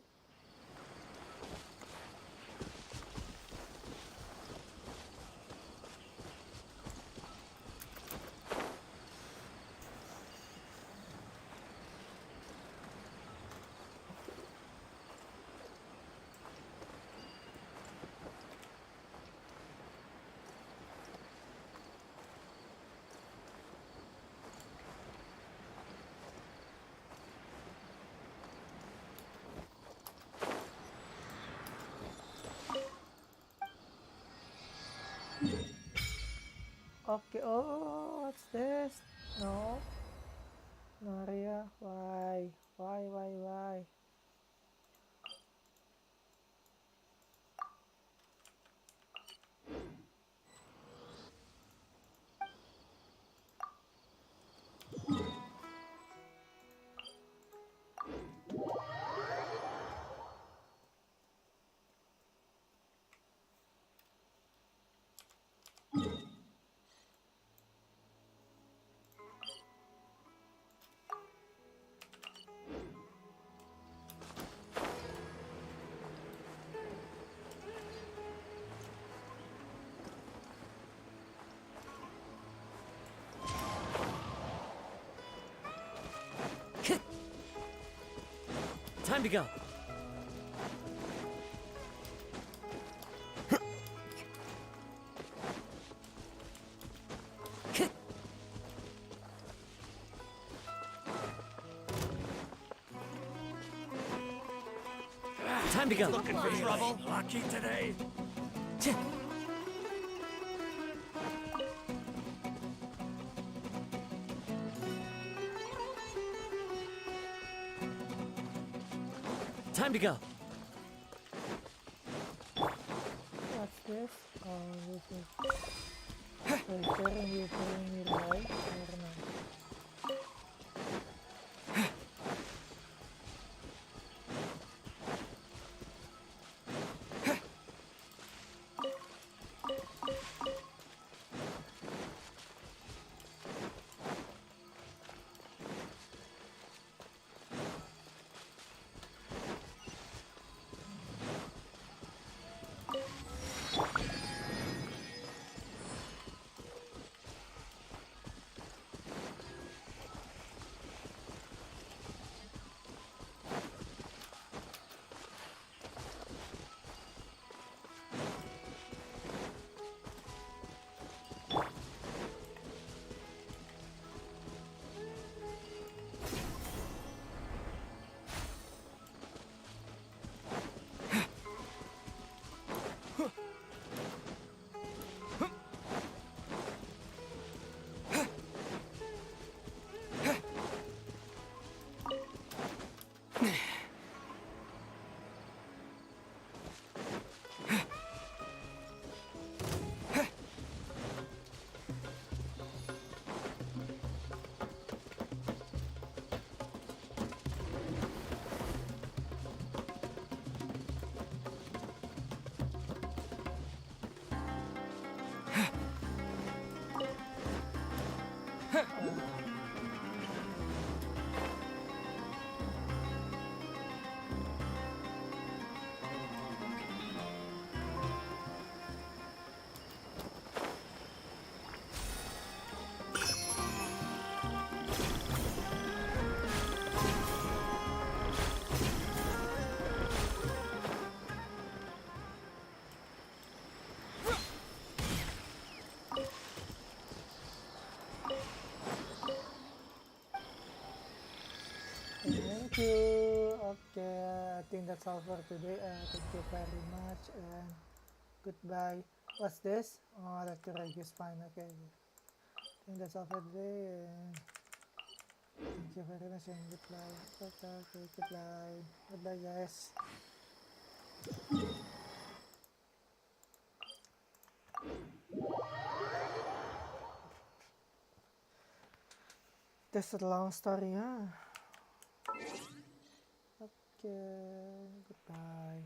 Okay. Oh, what's this? No. Naria, why? Why? Time to go. Time to go. Looking for trouble? Lucky today? Time to go. What's this? Oh, this is return your life or no? Thank you. Okay, I think that's all for today. Thank you very much and goodbye. What's this? Oh, that correct is fine. Okay. I think that's all for today. And thank you very much and goodbye. Okay, goodbye. Goodbye, guys. That's a long story, huh? Okay, goodbye.